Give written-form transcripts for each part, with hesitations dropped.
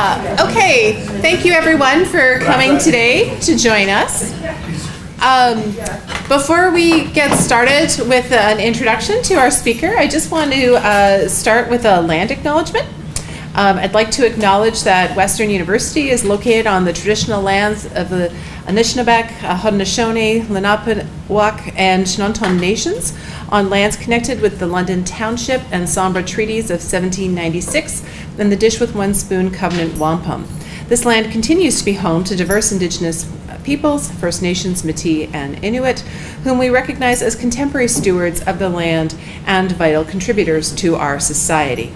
Okay, thank you everyone for coming today to join us. Before we get started with an introduction to our speaker, I just want to start with a land acknowledgement. I'd like to acknowledge that Western University is located on the traditional lands of the Anishinaabeg, Haudenosaunee, Lenape, and Chinonton nations, on lands connected with the London Township and Sombra Treaties of 1796 and the Dish with One Spoon Covenant Wampum. This land continues to be home to diverse Indigenous peoples, First Nations, Métis, and Inuit, whom we recognize as contemporary stewards of the land and vital contributors to our society.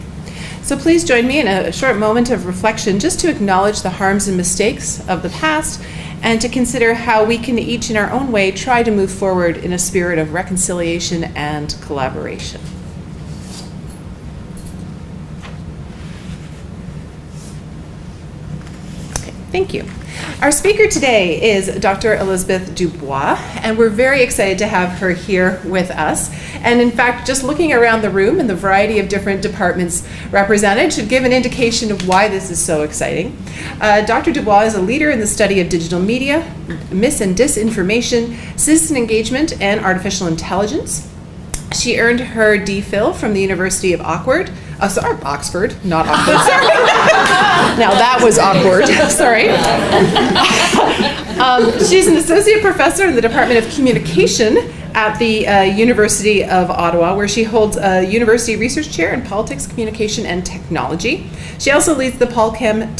So please join me in a short moment of reflection just to acknowledge the harms and mistakes of the past and to consider how we can each in our own way try to move forward in a spirit of reconciliation and collaboration. Okay, thank you. Our speaker today is Dr. Elizabeth Dubois, and we're very excited to have her here with us. And in fact, just looking around the room and the variety of different departments represented should give an indication of why this is so exciting. Dr. Dubois is a leader in the study of digital media, mis- and disinformation, citizen engagement, and artificial intelligence. She earned her DPhil from the University of Oxford, not Oxford, sorry. Now that was awkward, sorry. She's an associate professor in the Department of Communication at the University of Ottawa, where she holds a university research chair in politics, communication, and technology. She also leads the Paulcom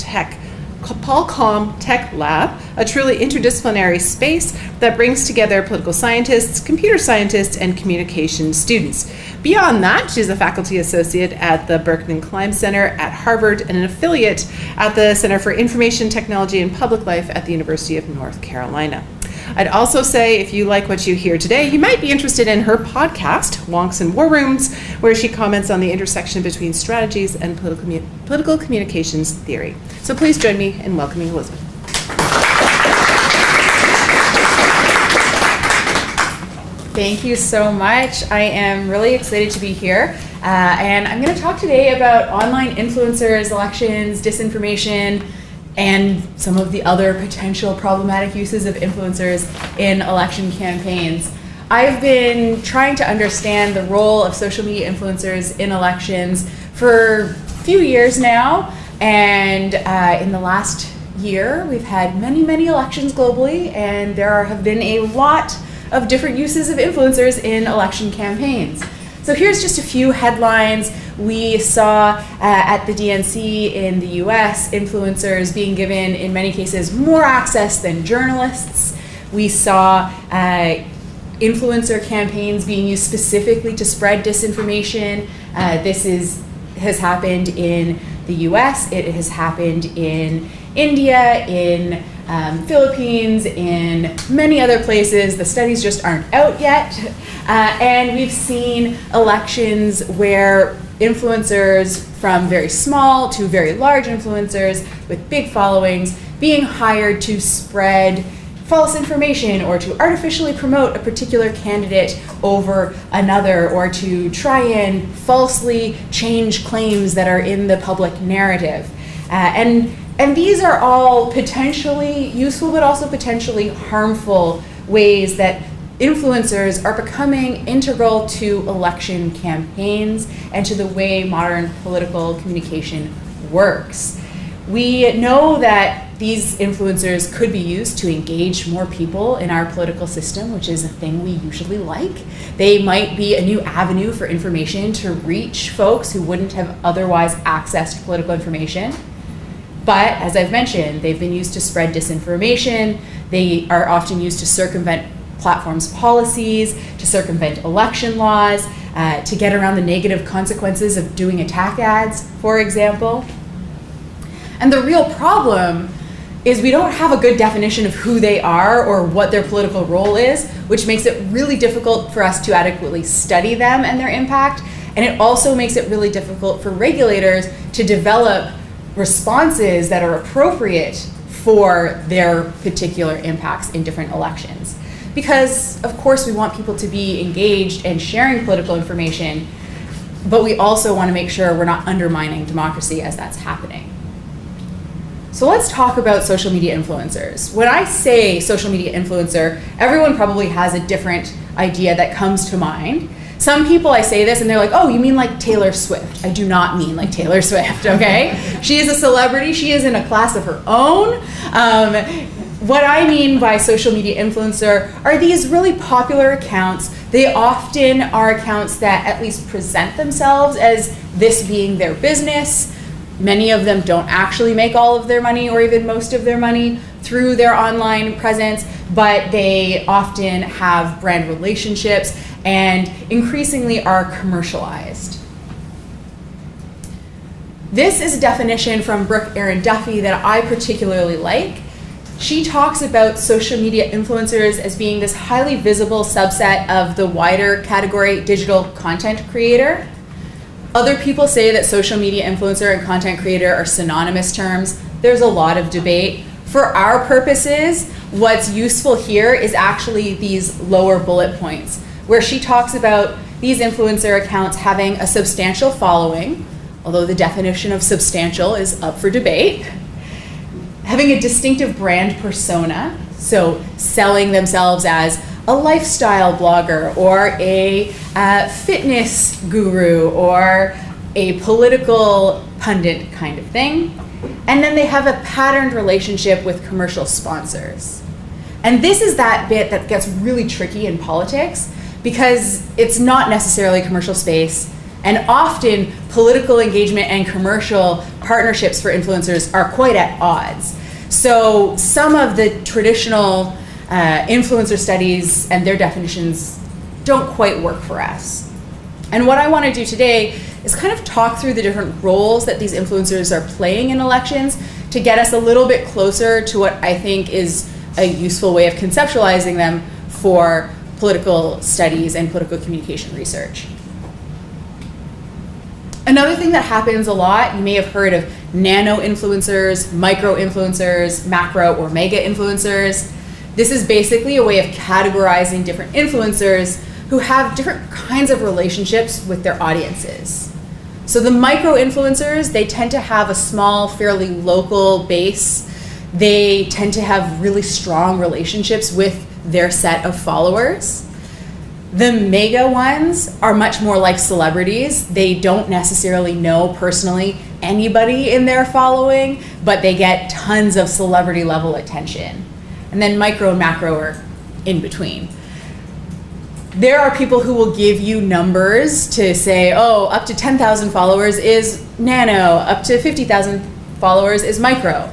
Tech Lab, a truly interdisciplinary space that brings together political scientists, computer scientists, and communication students. Beyond that, she's a faculty associate at the Berkman Klein Center at Harvard and an affiliate at the Center for Information Technology and Public Life at the University of North Carolina. I'd also say, if you like what you hear today, you might be interested in her podcast, Wonks and War Rooms, where she comments on the intersection between strategies and political communications theory. So please join me in welcoming Elizabeth. Thank you so much. I am really excited to be here. And I'm going to talk today about online influencers, elections, disinformation, and some of the other potential problematic uses of influencers in election campaigns. I've been trying to understand the role of social media influencers in elections for a few years now, and in the last year we've had many elections globally, and there have been a lot of different uses of influencers in election campaigns. So here's just a few headlines. We saw at the DNC in the US, influencers being given, in many cases, more access than journalists. We saw influencer campaigns being used specifically to spread disinformation. This has happened in the US, it has happened in India, in Philippines, in many other places. The studies just aren't out yet. And we've seen elections where influencers from very small to very large influencers with big followings being hired to spread false information or to artificially promote a particular candidate over another, or to try and falsely change claims that are in the public narrative. And these are all potentially useful but also potentially harmful ways that influencers are becoming integral to election campaigns and to the way modern political communication works. We know that these influencers could be used to engage more people in our political system, which is a thing we usually like. They might be a new avenue for information to reach folks who wouldn't have otherwise accessed political information. But as I've mentioned, they've been used to spread disinformation. They are often used to circumvent platforms' policies, to circumvent election laws, to get around the negative consequences of doing attack ads, for example. And the real problem is we don't have a good definition of who they are or what their political role is, which makes it really difficult for us to adequately study them and their impact. And it also makes it really difficult for regulators to develop responses that are appropriate for their particular impacts in different elections. Because, of course, we want people to be engaged and sharing political information, but we also want to make sure we're not undermining democracy as that's happening. So let's talk about social media influencers. When I say social media influencer, everyone probably has a different idea that comes to mind. Some people, I say this and they're like, oh, you mean like Taylor Swift? I do not mean like Taylor Swift, okay? She is a celebrity. She is in a class of her own. What I mean by social media influencer are these really popular accounts. They often are accounts that at least present themselves as this being their business. Many of them don't actually make all of their money or even most of their money through their online presence, but they often have brand relationships and increasingly are commercialized. This is a definition from Brooke Aaron Duffy that I particularly like. She talks about social media influencers as being this highly visible subset of the wider category digital content creator. Other people say that social media influencer and content creator are synonymous terms. There's a lot of debate. For our purposes, what's useful here is actually these lower bullet points, where she talks about these influencer accounts having a substantial following, although the definition of substantial is up for debate, having a distinctive brand persona, so selling themselves as a lifestyle blogger or a fitness guru or a political pundit kind of thing. And then they have a patterned relationship with commercial sponsors. And this is that bit that gets really tricky in politics because it's not necessarily commercial space, and often political engagement and commercial partnerships for influencers are quite at odds. So some of the traditional influencer studies and their definitions don't quite work for us. And what I want to do today is kind of talk through the different roles that these influencers are playing in elections to get us a little bit closer to what I think is a useful way of conceptualizing them for political studies and political communication research. Another thing that happens a lot, you may have heard of nano influencers, micro influencers, macro or mega influencers. This is basically a way of categorizing different influencers who have different kinds of relationships with their audiences. So the micro influencers, they tend to have a small, fairly local base. They tend to have really strong relationships with their set of followers. The mega ones are much more like celebrities. They don't necessarily know personally anybody in their following, but they get tons of celebrity level attention. And then micro and macro are in between. There are people who will give you numbers to say, oh, up to 10,000 followers is nano, up to 50,000 followers is micro.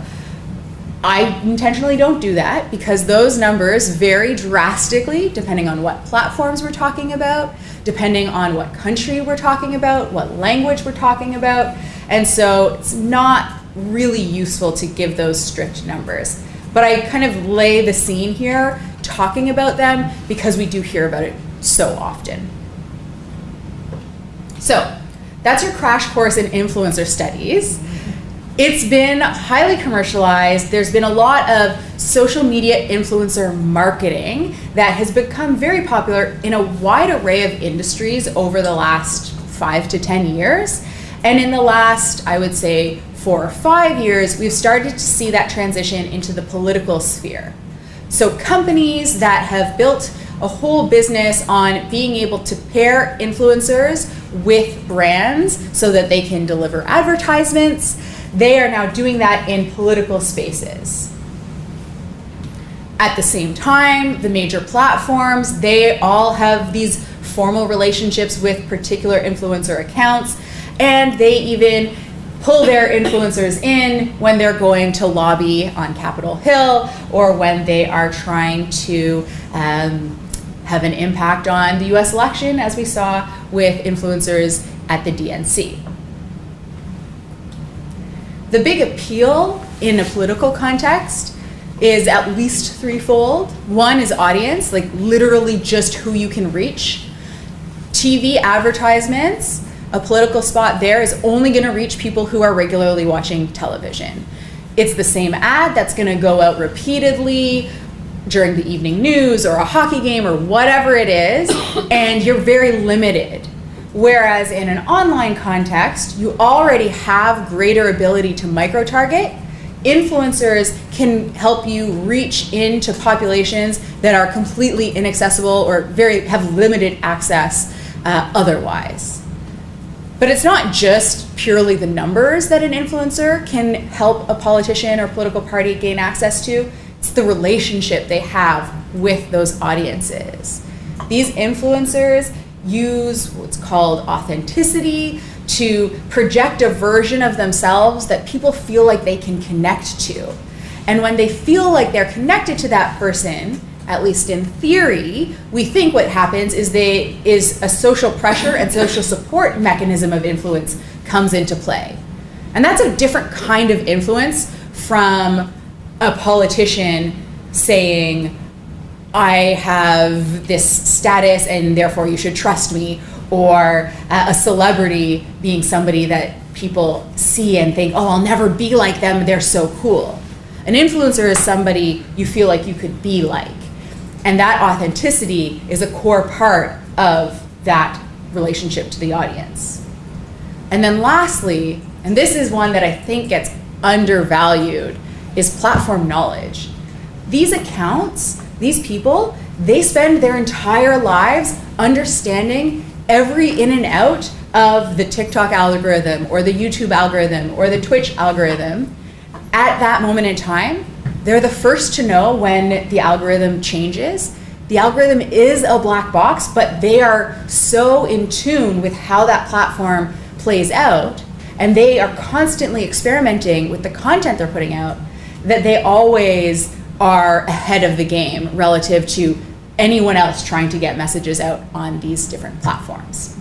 I intentionally don't do that because those numbers vary drastically depending on what platforms we're talking about, depending on what country we're talking about, what language we're talking about. And so it's not really useful to give those strict numbers. But I kind of lay the scene here talking about them because we do hear about it so often. So that's your crash course in influencer studies. It's been highly commercialized. There's been a lot of social media influencer marketing that has become very popular in a wide array of industries over the last 5 to 10 years. And in the last, I would say, 4 or 5 years, we've started to see that transition into the political sphere. So companies that have built a whole business on being able to pair influencers with brands so that they can deliver advertisements, they are now doing that in political spaces. At the same time, the major platforms, they all have these formal relationships with particular influencer accounts, and they even pull their influencers in when they're going to lobby on Capitol Hill or when they are trying to have an impact on the US election, as we saw with influencers at the DNC. The big appeal in a political context is at least threefold. One is audience, like literally just who you can reach. TV advertisements, a political spot there is only going to reach people who are regularly watching television. It's the same ad that's going to go out repeatedly during the evening news or a hockey game or whatever it is, and you're very limited. Whereas in an online context, you already have greater ability to micro-target. influencers can help you reach into populations that are completely inaccessible or have limited access otherwise. But it's not just purely the numbers that an influencer can help a politician or political party gain access to. It's the relationship they have with those audiences. These influencers use what's called authenticity to project a version of themselves that people feel like they can connect to. And when they feel like they're connected to that person, at least in theory, we think what happens is a social pressure and social support mechanism of influence comes into play. And that's a different kind of influence from a politician saying, I have this status and therefore you should trust me, or a celebrity being somebody that people see and think, oh, I'll never be like them, they're so cool. An influencer is somebody you feel like you could be like. And that authenticity is a core part of that relationship to the audience. And then lastly, and this is one that I think gets undervalued, is platform knowledge. These accounts, these people, they spend their entire lives understanding every in and out of the TikTok algorithm or the YouTube algorithm or the Twitch algorithm. At that moment in time, they're the first to know when the algorithm changes. The algorithm is a black box, but they are so in tune with how that platform plays out, and they are constantly experimenting with the content they're putting out, that they always are ahead of the game relative to anyone else trying to get messages out on these different platforms.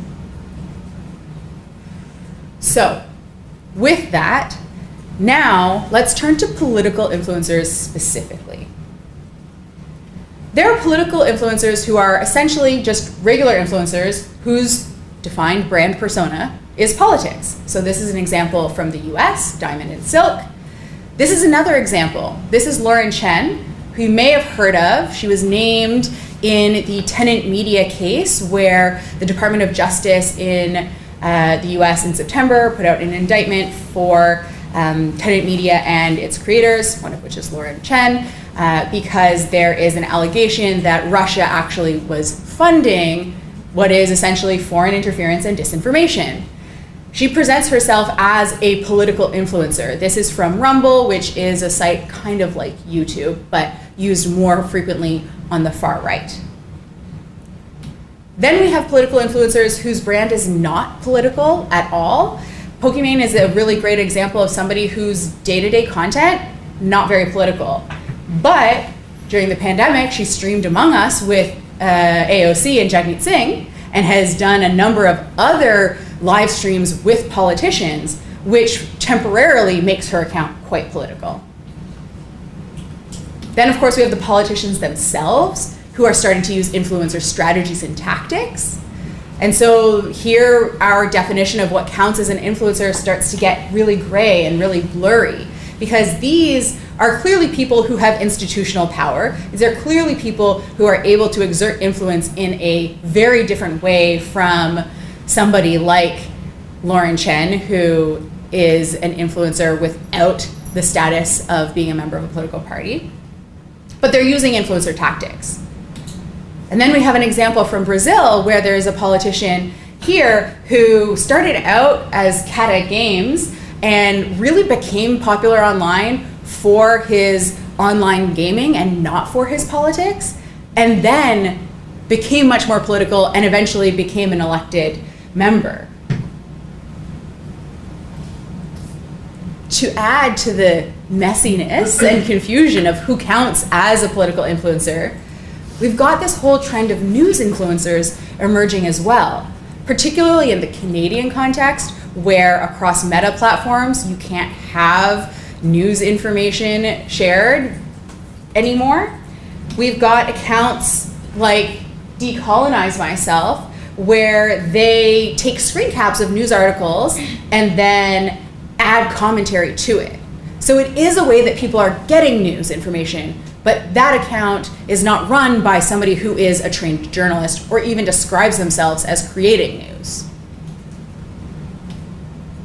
So, with that, now let's turn to political influencers specifically. There are political influencers who are essentially just regular influencers whose defined brand persona is politics. So this is an example from the US, Diamond and Silk. This is another example. This is Lauren Chen, who you may have heard of. She was named in the Tenant Media case where the Department of Justice in the US in September put out an indictment for Tenant Media and its creators, one of which is Lauren Chen, because there is an allegation that Russia actually was funding what is essentially foreign interference and disinformation. She presents herself as a political influencer. This is from Rumble, which is a site kind of like YouTube, but used more frequently on the far right. Then we have political influencers whose brand is not political at all. Pokimane is a really great example of somebody whose day-to-day content, not very political. But during the pandemic, she streamed Among Us with AOC and Jagmeet Singh, and has done a number of other live streams with politicians, which temporarily makes her account quite political. Then, of course, we have the politicians themselves who are starting to use influencer strategies and tactics. And so here our definition of what counts as an influencer starts to get really gray and really blurry, because these are clearly people who have institutional power. These are clearly people who are able to exert influence in a very different way from somebody like Lauren Chen, who is an influencer without the status of being a member of a political party. But they're using influencer tactics. And then we have an example from Brazil where there is a politician here who started out as Kata Games and really became popular online for his online gaming and not for his politics, and then became much more political and eventually became an elected member. To add to the messiness and confusion of who counts as a political influencer, we've got this whole trend of news influencers emerging as well, particularly in the Canadian context, where across meta platforms you can't have news information shared anymore. We've got accounts like Decolonize Myself, where they take screen caps of news articles and then add commentary to it. So it is a way that people are getting news information, but that account is not run by somebody who is a trained journalist or even describes themselves as creating news.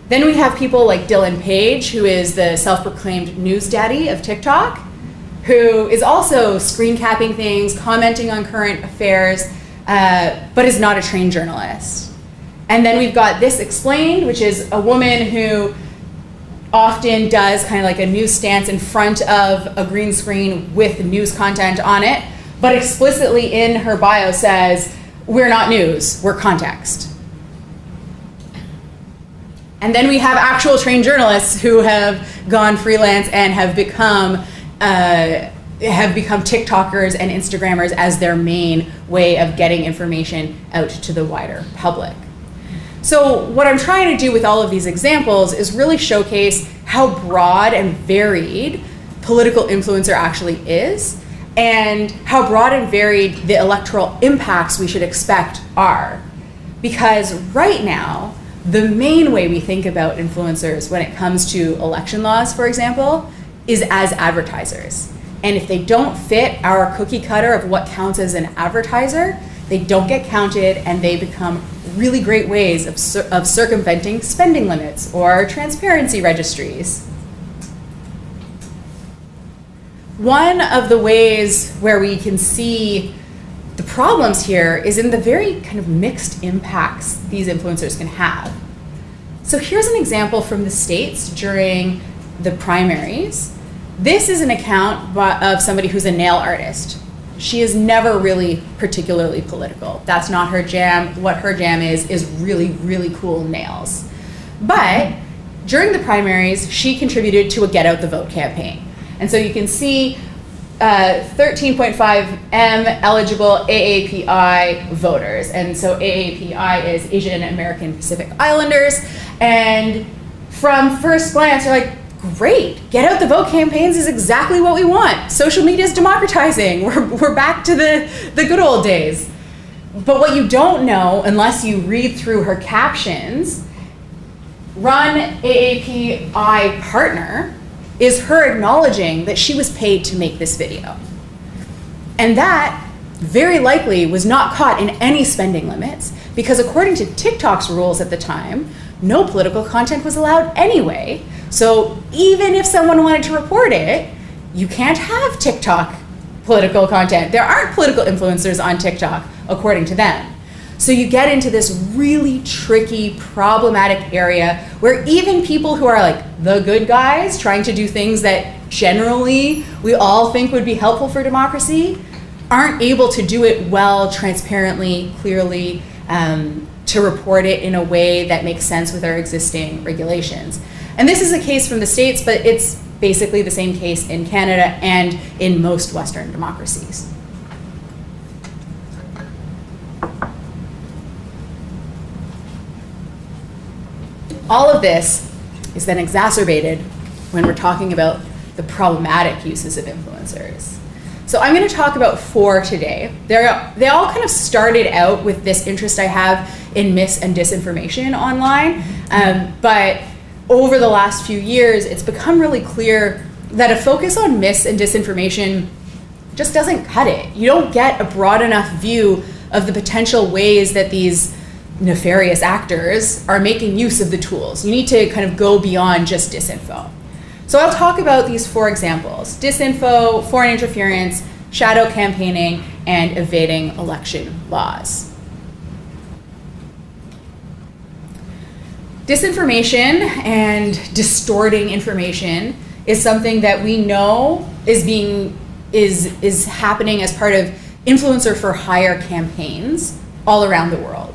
Then we have people like Dylan Page, who is the self-proclaimed news daddy of TikTok, who is also screen capping things, commenting on current affairs, but is not a trained journalist. And then we've got This Explained, which is a woman who often does kind of like a news stance in front of a green screen with news content on it, but explicitly in her bio says, we're not news, we're context. And then we have actual trained journalists who have gone freelance and have become TikTokers and Instagrammers as their main way of getting information out to the wider public. So what I'm trying to do with all of these examples is really showcase how broad and varied political influencer actually is, and how broad and varied the electoral impacts we should expect are. Because right now, the main way we think about influencers when it comes to election laws, for example, is as advertisers. And if they don't fit our cookie cutter of what counts as an advertiser, they don't get counted and they become really great ways of circumventing spending limits or transparency registries. One of the ways where we can see the problems here is in the very kind of mixed impacts these influencers can have. So here's an example from the States during the primaries. This is an account of somebody who's a nail artist. She is never really particularly political. That's not her jam. What her jam is really, really cool nails. But during the primaries, she contributed to a Get Out the Vote campaign. And so you can see 13.5 M eligible AAPI voters. And so AAPI is Asian American Pacific Islanders. And from first glance, you're like, great, Get Out the Vote campaigns is exactly what we want. Social media is democratizing. We're back to the good old days. But what you don't know, unless you read through her captions, Run AAPI Partner is her acknowledging that she was paid to make this video. And that very likely was not caught in any spending limits, because according to TikTok's rules at the time, no political content was allowed anyway. So even if someone wanted to report it, you can't have TikTok political content. There aren't political influencers on TikTok, according to them. So you get into this really tricky, problematic area where even people who are like the good guys trying to do things that generally we all think would be helpful for democracy aren't able to do it well, transparently, clearly, to report it in a way that makes sense with our existing regulations. And this is a case from the States, but it's basically the same case in Canada and in most Western democracies. All of this is then exacerbated when we're talking about the problematic uses of influencers. So I'm going to talk about 4 today. They all kind of started out with this interest I have in mis and disinformation online, but over the last few years, it's become really clear that a focus on mis and disinformation just doesn't cut it. You don't get a broad enough view of the potential ways that these nefarious actors are making use of the tools. You need to kind of go beyond just disinfo. So I'll talk about these 4 examples: disinfo, foreign interference, shadow campaigning, and evading election laws. Disinformation and distorting information is something that we know is happening as part of influencer for hire campaigns all around the world.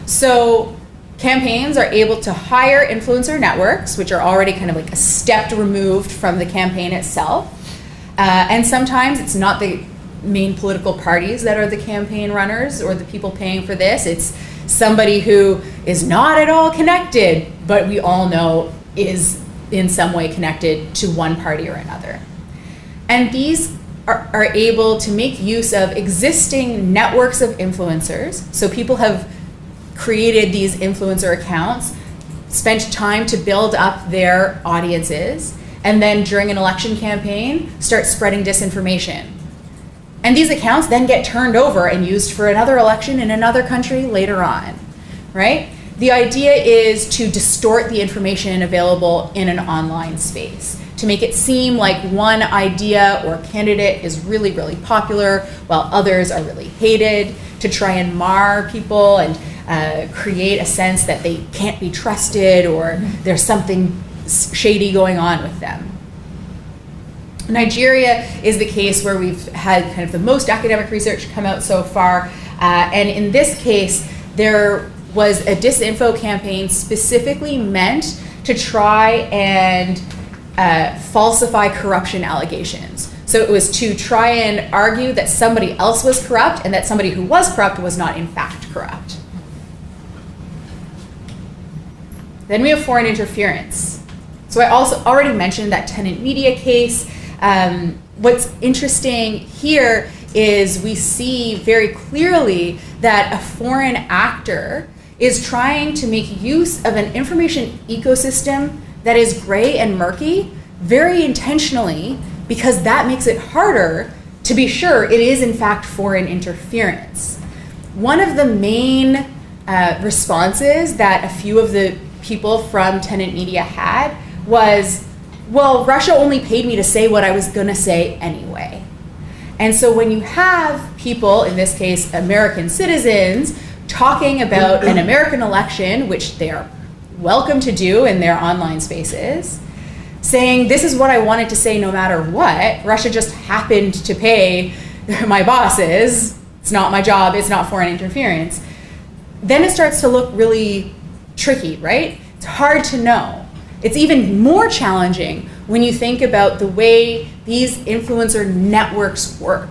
So campaigns are able to hire influencer networks, which are already kind of like a step removed from the campaign itself. And sometimes it's not the main political parties that are the campaign runners or the people paying for this. It's somebody who is not at all connected, but we all know is in some way connected to one party or another. And these are able to make use of existing networks of influencers. So people have created these influencer accounts, spent time to build up their audiences, and then during an election campaign, start spreading disinformation. And these accounts then get turned over and used for another election in another country later on, right? The idea is to distort the information available in an online space, to make it seem like one idea or candidate is really, really popular while others are really hated, to try and mar people and create a sense that they can't be trusted or there's something shady going on with them. Nigeria is the case where we've had kind of the most academic research come out so far. And in this case, there was a disinfo campaign specifically meant to try and falsify corruption allegations. So it was to try and argue that somebody else was corrupt and that somebody who was corrupt was not in fact corrupt. Then we have foreign interference. So I also already mentioned that tenant media case. What's interesting here is we see very clearly that a foreign actor is trying to make use of an information ecosystem that is gray and murky very intentionally, because that makes it harder to be sure it is in fact foreign interference. One of the main responses that a few of the people from tenant media had was, well, Russia only paid me to say what I was going to say anyway. And so when you have people, in this case American citizens, talking about an American election, which they are welcome to do in their online spaces, saying this is what I wanted to say no matter what, Russia just happened to pay my bosses, it's not my job, it's not foreign interference, then it starts to look really tricky, right? It's hard to know. It's even more challenging when you think about the way these influencer networks work.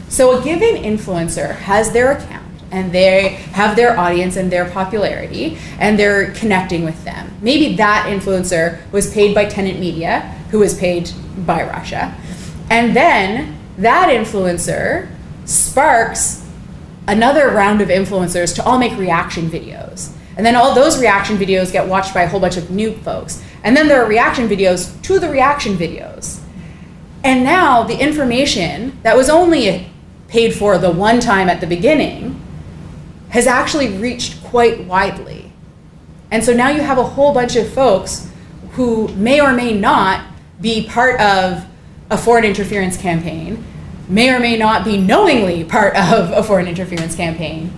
So a given influencer has their account and they have their audience and their popularity and they're connecting with them. Maybe that influencer was paid by tenant media, who was paid by Russia. And then that influencer sparks another round of influencers to all make reaction videos. And then all those reaction videos get watched by a whole bunch of new folks. And then there are reaction videos to the reaction videos. And now the information that was only paid for the one time at the beginning has actually reached quite widely. And so now you have a whole bunch of folks who may or may not be part of a foreign interference campaign, may or may not be knowingly part of a foreign interference campaign.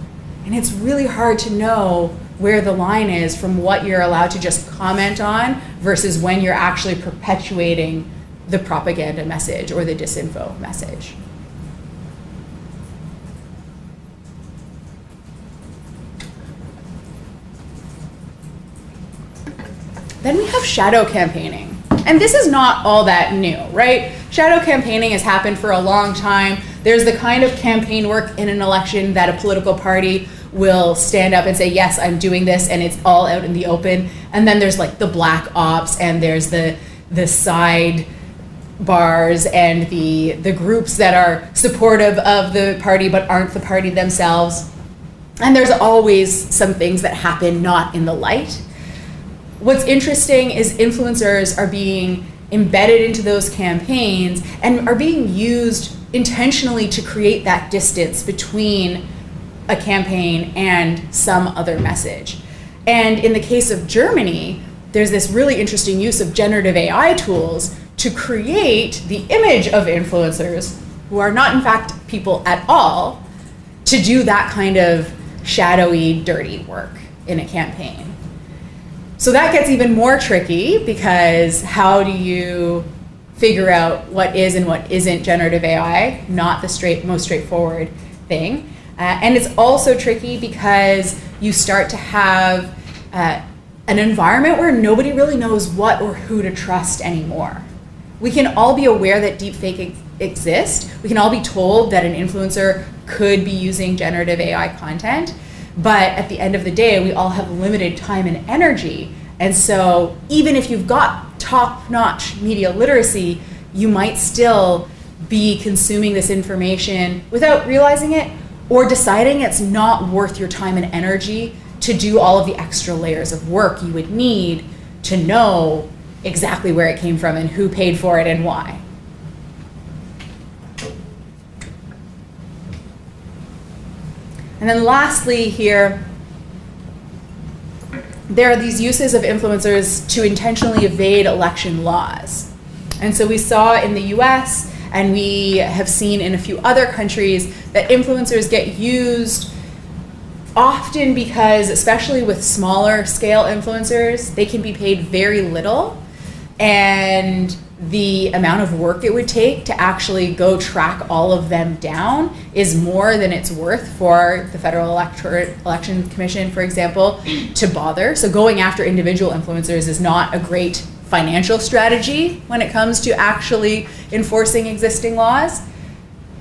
And it's really hard to know where the line is from what you're allowed to just comment on versus when you're actually perpetuating the propaganda message or the disinfo message. Then we have shadow campaigning. And this is not all that new, right? Shadow campaigning has happened for a long time. There's the kind of campaign work in an election that a political party will stand up and say, yes, I'm doing this, and it's all out in the open. And then there's like the black ops, and there's the side bars and the groups that are supportive of the party but aren't the party themselves. And there's always some things that happen not in the light. What's interesting is influencers are being embedded into those campaigns and are being used intentionally to create that distance between a campaign and some other message. And in the case of Germany, there's this really interesting use of generative AI tools to create the image of influencers, who are not in fact people at all, to do that kind of shadowy, dirty work in a campaign. So that gets even more tricky, because how do you figure out what is and what isn't generative AI? Not the most straightforward thing. And it's also tricky because you start to have an environment where nobody really knows what or who to trust anymore. We can all be aware that deepfake exist. We can all be told that an influencer could be using generative AI content. But at the end of the day, we all have limited time and energy. And so even if you've got top-notch media literacy, you might still be consuming this information without realizing it, or deciding it's not worth your time and energy to do all of the extra layers of work you would need to know exactly where it came from and who paid for it and why. And then lastly here, there are these uses of influencers to intentionally evade election laws. And so we saw in the US, and we have seen in a few other countries, that influencers get used often because, especially with smaller scale influencers, they can be paid very little, and the amount of work it would take to actually go track all of them down is more than it's worth for the Federal Election Commission, for example, to bother. So going after individual influencers is not a great financial strategy when it comes to actually enforcing existing laws.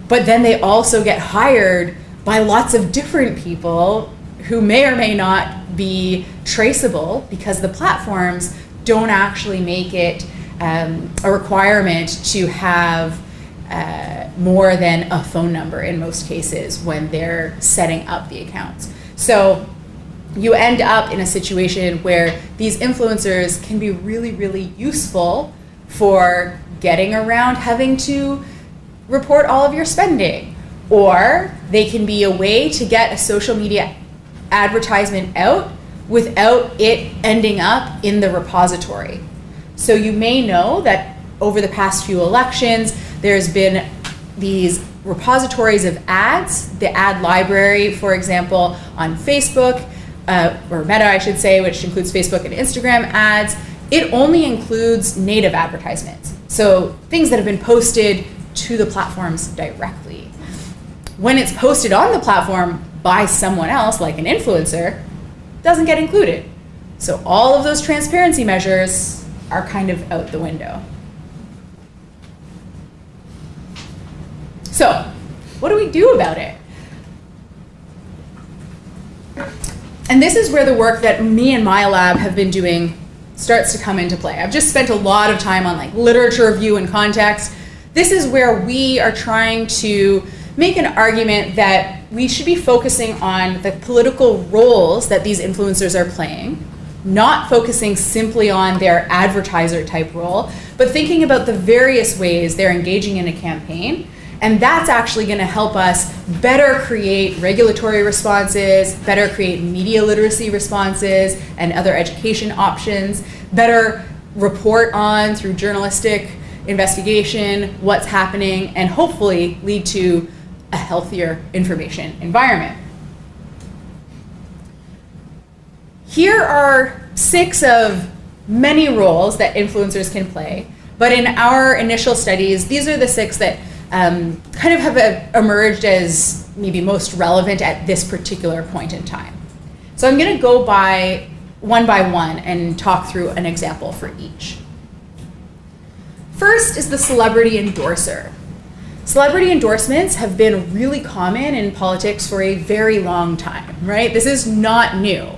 But then they also get hired by lots of different people who may or may not be traceable, because the platforms don't actually make it a requirement to have more than a phone number in most cases when they're setting up the accounts. So you end up in a situation where these influencers can be really, really useful for getting around having to report all of your spending, or they can be a way to get a social media advertisement out without it ending up in the repository. So you may know that over the past few elections, there's been these repositories of ads, the ad library, for example, on Facebook, or Meta, I should say, which includes Facebook and Instagram ads. It only includes native advertisements, so things that have been posted to the platforms directly. When it's posted on the platform by someone else, like an influencer, it doesn't get included. So all of those transparency measures are kind of out the window. So, what do we do about it? And this is where the work that me and my lab have been doing starts to come into play. I've just spent a lot of time on like literature review and context. This is where we are trying to make an argument that we should be focusing on the political roles that these influencers are playing, not focusing simply on their advertiser type role, but thinking about the various ways they're engaging in a campaign. And that's actually going to help us better create regulatory responses, better create media literacy responses and other education options, better report on through journalistic investigation what's happening, and hopefully lead to a healthier information environment. Here are 6 of many roles that influencers can play, but in our initial studies, these are the 6 that kind of have emerged as maybe most relevant at this particular point in time. So I'm going to go by one and talk through an example for each. First is the celebrity endorser. Celebrity endorsements have been really common in politics for a very long time, right? This is not new.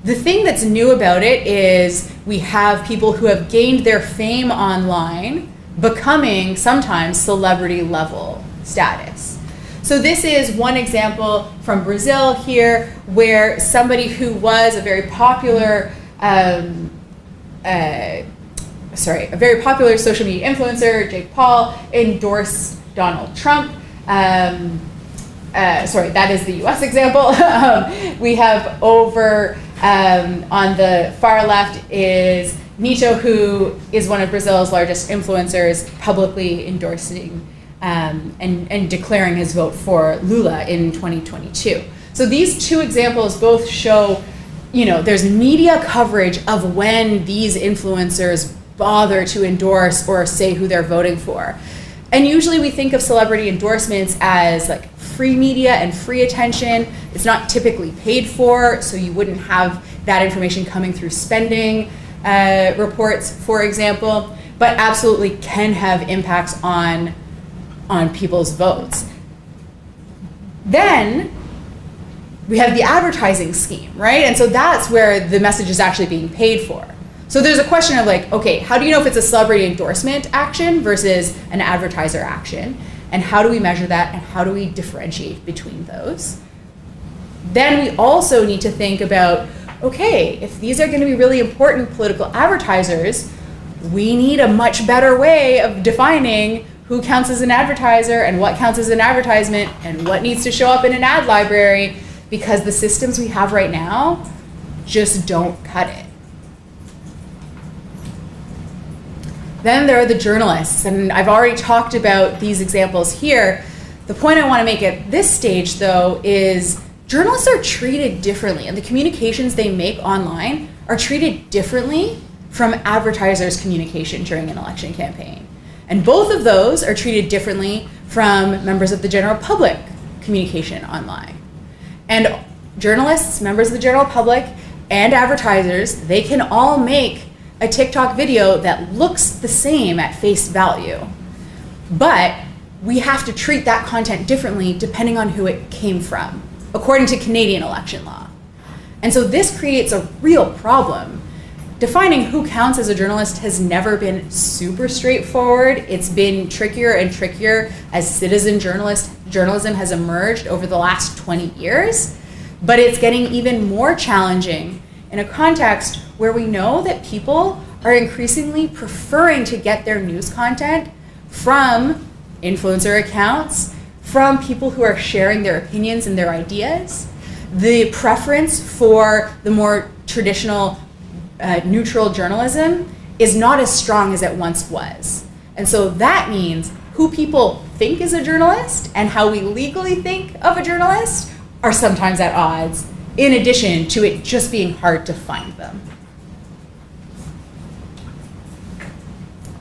The thing that's new about it is we have people who have gained their fame online becoming sometimes celebrity level status. So this is one example from Brazil here, where somebody who was a very popular social media influencer, Jake Paul, endorsed Donald Trump. That is the US example. We have over on the far left is Nito, who is one of Brazil's largest influencers, publicly endorsing and declaring his vote for Lula in 2022. So these 2 examples both show, there's media coverage of when these influencers bother to endorse or say who they're voting for. And usually we think of celebrity endorsements as like free media and free attention. It's not typically paid for, so you wouldn't have that information coming through spending reports, for example, but absolutely can have impacts on people's votes. Then we have the advertising scheme, right? And so that's where the message is actually being paid for. So there's a question of like, okay, how do you know if it's a celebrity endorsement action versus an advertiser action? And how do we measure that? And how do we differentiate between those? Then we also need to think about, okay, if these are going to be really important political advertisers, we need a much better way of defining who counts as an advertiser and what counts as an advertisement and what needs to show up in an ad library, because the systems we have right now just don't cut it. Then there are the journalists, and I've already talked about these examples here. The point I want to make at this stage, though, is journalists are treated differently, and the communications they make online are treated differently from advertisers' communication during an election campaign. And both of those are treated differently from members of the general public communication online. And journalists, members of the general public, and advertisers, they can all make a TikTok video that looks the same at face value. But we have to treat that content differently depending on who it came from, according to Canadian election law. And so this creates a real problem. Defining who counts as a journalist has never been super straightforward. It's been trickier and trickier as citizen journalism has emerged over the last 20 years. But it's getting even more challenging in a context where we know that people are increasingly preferring to get their news content from influencer accounts, from people who are sharing their opinions and their ideas. The preference for the more traditional neutral journalism is not as strong as it once was. And so that means who people think is a journalist and how we legally think of a journalist are sometimes at odds, in addition to it just being hard to find them.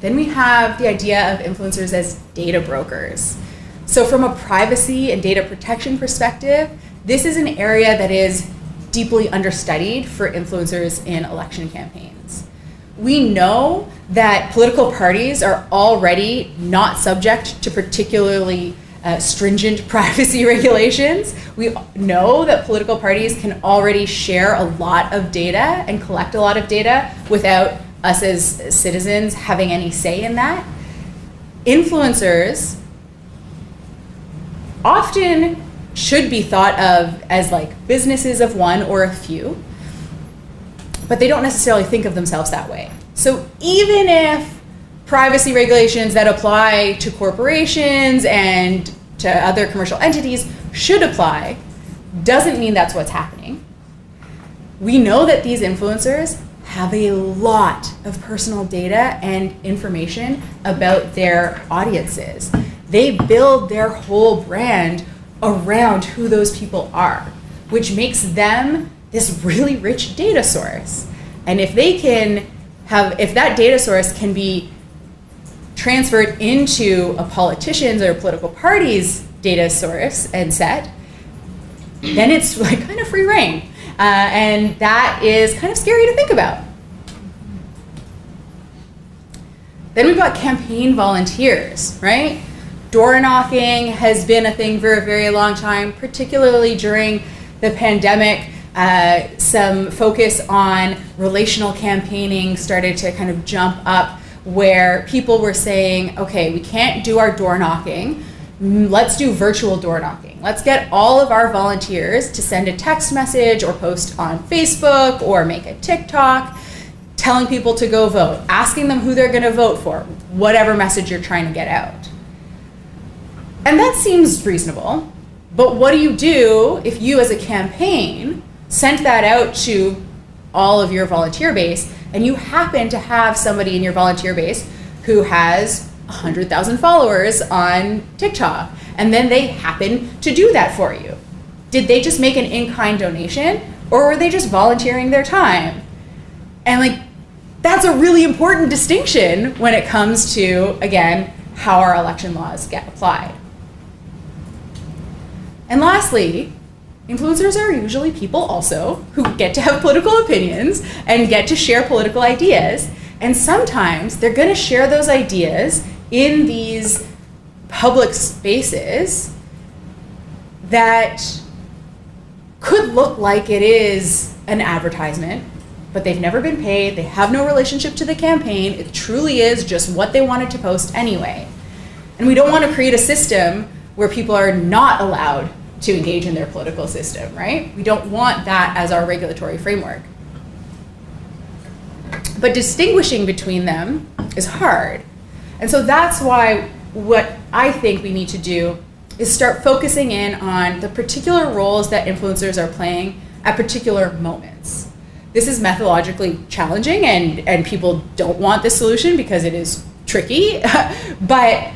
Then we have the idea of influencers as data brokers. So from a privacy and data protection perspective, this is an area that is deeply understudied for influencers in election campaigns. We know that political parties are already not subject to particularly stringent privacy regulations. We know that political parties can already share a lot of data and collect a lot of data without us as citizens having any say in that. Influencers often should be thought of as like businesses of one or a few, but they don't necessarily think of themselves that way. So even if privacy regulations that apply to corporations and to other commercial entities should apply, doesn't mean that's what's happening. We know that these influencers have a lot of personal data and information about their audiences. They build their whole brand around who those people are, which makes them this really rich data source. And if that data source can be transferred into a politician's or a political party's data source and set, then it's like kind of free reign. And that is kind of scary to think about. Then we've got campaign volunteers, right? Door knocking has been a thing for a very long time, particularly during the pandemic. Some focus on relational campaigning started to kind of jump up, where people were saying, okay, we can't do our door knocking, let's do virtual door knocking. Let's get all of our volunteers to send a text message or post on Facebook or make a TikTok telling people to go vote, asking them who they're going to vote for, whatever message you're trying to get out. And that seems reasonable, but what do you do if you as a campaign sent that out to all of your volunteer base and you happen to have somebody in your volunteer base who has 100,000 followers on TikTok, and then they happen to do that for you? Did they just make an in-kind donation, or were they just volunteering their time? And that's a really important distinction when it comes to, again, how our election laws get applied. And lastly, influencers are usually people also who get to have political opinions and get to share political ideas. And sometimes they're going to share those ideas in these public spaces that could look like it is an advertisement, but they've never been paid, they have no relationship to the campaign, it truly is just what they wanted to post anyway. And we don't want to create a system where people are not allowed to engage in their political system, right? We don't want that as our regulatory framework. But distinguishing between them is hard. And so that's why what I think we need to do is start focusing in on the particular roles that influencers are playing at particular moments. This is methodologically challenging, and people don't want this solution because it is tricky. But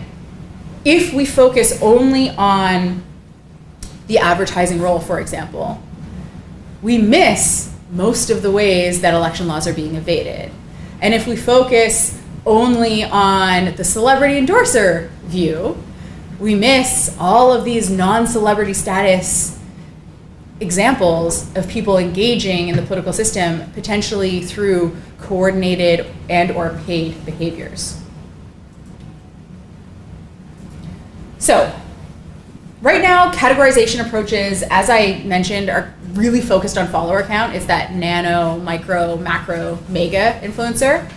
if we focus only on the advertising role, for example, we miss most of the ways that election laws are being evaded. And if we focus only on the celebrity endorser view, we miss all of these non-celebrity status examples of people engaging in the political system, potentially through coordinated and or paid behaviors. So, right now, categorization approaches, as I mentioned, are really focused on follower count. It's that nano, micro, macro, mega influencer.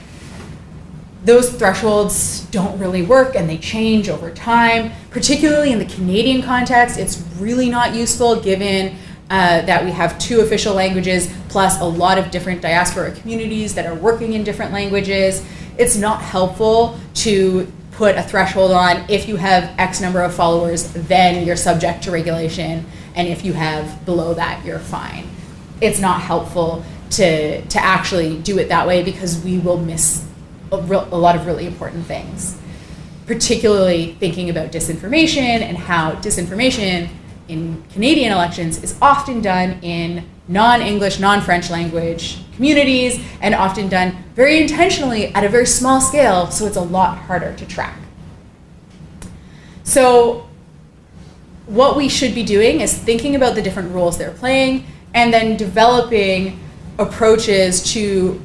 Those thresholds don't really work, and they change over time. Particularly in the Canadian context, it's really not useful given that we have 2 official languages plus a lot of different diaspora communities that are working in different languages. It's not helpful to put a threshold on if you have X number of followers, then you're subject to regulation, and if you have below that, you're fine. It's not helpful to actually do it that way because we will miss a lot of really important things, particularly thinking about disinformation and how disinformation in Canadian elections is often done in non-English, non-French language communities, and often done very intentionally at a very small scale, so it's a lot harder to track. So what we should be doing is thinking about the different roles they're playing and then developing approaches to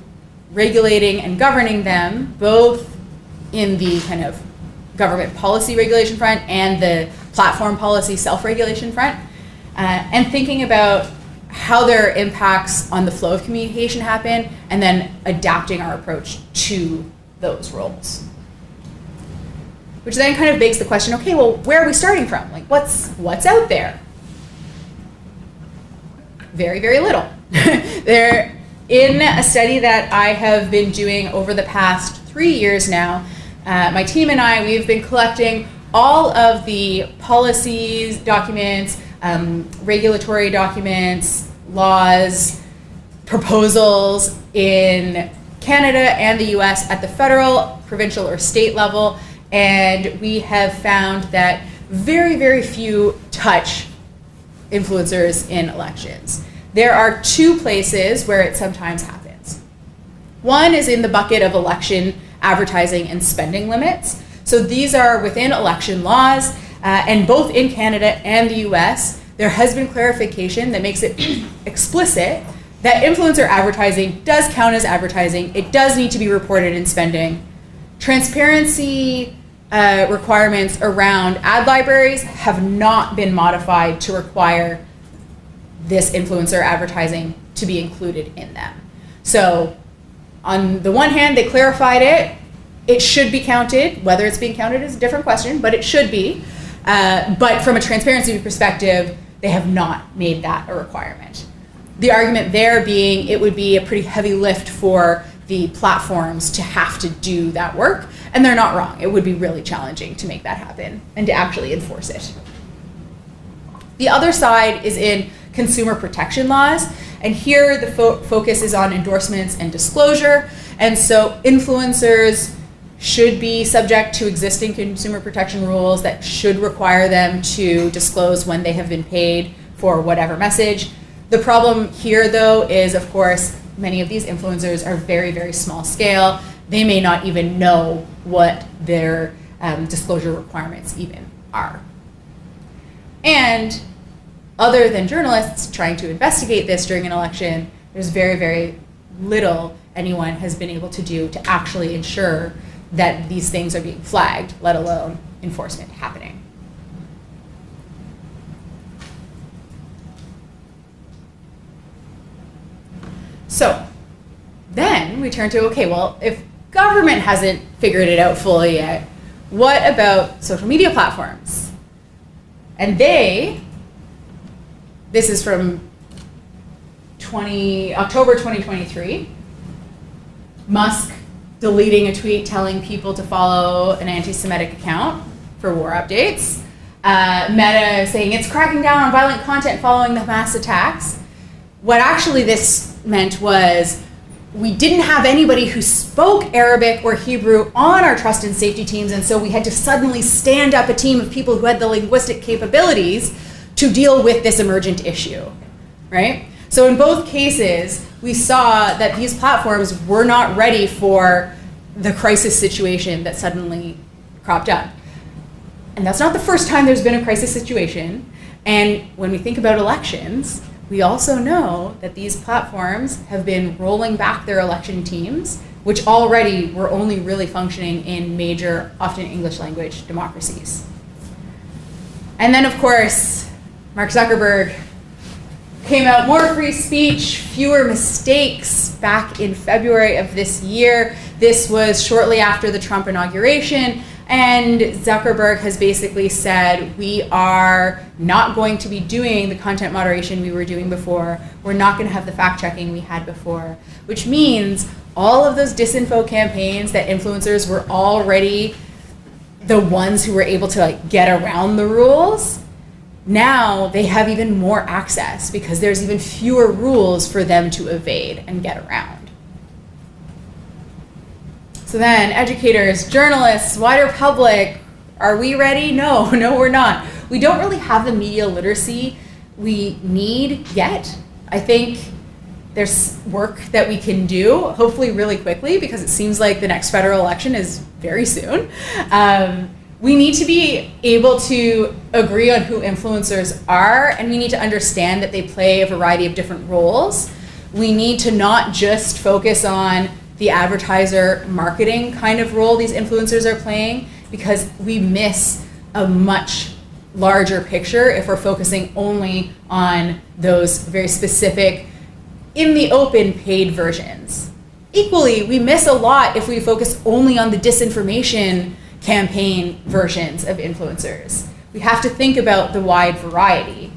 regulating and governing them, both in the kind of government policy regulation front and the platform policy self-regulation front, and thinking about how their impacts on the flow of communication happen, and then adapting our approach to those roles. Which then kind of begs the question, okay, well, where are we starting from? Like, what's out there? Very, very little. In a study that I have been doing over the past 3 years now, my team and I, we've been collecting all of the policies, documents, regulatory documents, laws, proposals in Canada and the US at the federal, provincial, or state level, and we have found that very, very few touch influencers in elections. There are 2 places where it sometimes happens. One is in the bucket of election advertising and spending limits. So these are within election laws, and both in Canada and the US, there has been clarification that makes it explicit that influencer advertising does count as advertising. It does need to be reported in spending. Transparency requirements around ad libraries have not been modified to require this influencer advertising to be included in them. So on the one hand, they clarified it. It should be counted. Whether it's being counted is a different question, but it should be. But from a transparency perspective, they have not made that a requirement. The argument there being it would be a pretty heavy lift for the platforms to have to do that work, and they're not wrong. It would be really challenging to make that happen and to actually enforce it. The other side is in consumer protection laws, and here the focus is on endorsements and disclosure, and so influencers should be subject to existing consumer protection rules that should require them to disclose when they have been paid for whatever message. The problem here, though, is, of course, many of these influencers are very, very small scale. They may not even know what their disclosure requirements even are. And other than journalists trying to investigate this during an election, there's very, very little anyone has been able to do to actually ensure that these things are being flagged, let alone enforcement happening. So then we turn to, okay, well, if government hasn't figured it out fully yet, what about social media platforms? And this is from October 2023, Musk deleting a tweet telling people to follow an anti-Semitic account for war updates. Meta saying it's cracking down on violent content following the mass attacks. What actually this meant was we didn't have anybody who spoke Arabic or Hebrew on our trust and safety teams, and so we had to suddenly stand up a team of people who had the linguistic capabilities to deal with this emergent issue, right? So in both cases, we saw that these platforms were not ready for the crisis situation that suddenly cropped up. And that's not the first time there's been a crisis situation. And when we think about elections, we also know that these platforms have been rolling back their election teams, which already were only really functioning in major, often English language democracies. And then, of course, Mark Zuckerberg came out, more free speech, fewer mistakes, back in February of this year. This was shortly after the Trump inauguration, and Zuckerberg has basically said, we are not going to be doing the content moderation we were doing before. We're not going to have the fact checking we had before, which means all of those disinfo campaigns that influencers were already the ones who were able to get around the rules, now they have even more access because there's even fewer rules for them to evade and get around. So then, educators, journalists, wider public, are we ready? No, we're not. We don't really have the media literacy we need yet. I think there's work that we can do, hopefully really quickly, because it seems like the next federal election is very soon. We need to be able to agree on who influencers are, and we need to understand that they play a variety of different roles. We need to not just focus on the advertiser marketing kind of role these influencers are playing, because we miss a much larger picture if we're focusing only on those very specific, in the open, paid versions. Equally, we miss a lot if we focus only on the disinformation campaign versions of influencers. We have to think about the wide variety.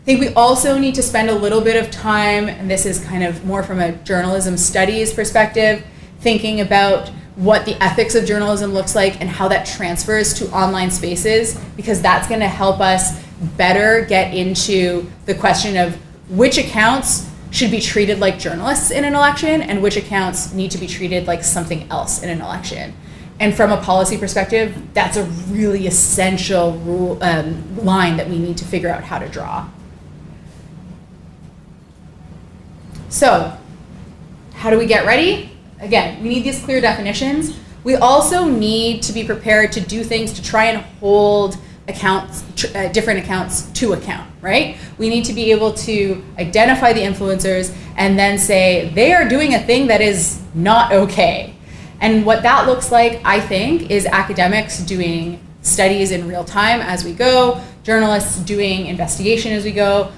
I think we also need to spend a little bit of time, and this is kind of more from a journalism studies perspective, thinking about what the ethics of journalism looks like and how that transfers to online spaces, because that's going to help us better get into the question of which accounts should be treated like journalists in an election and which accounts need to be treated like something else in an election. And from a policy perspective, that's a really essential line that we need to figure out how to draw. So, how do we get ready? Again, we need these clear definitions. We also need to be prepared to do things to try and hold accounts, different accounts to account, right? We need to be able to identify the influencers and then say, they are doing a thing that is not okay. And what that looks like, I think, is academics doing studies in real time as we go, journalists doing investigation as we go,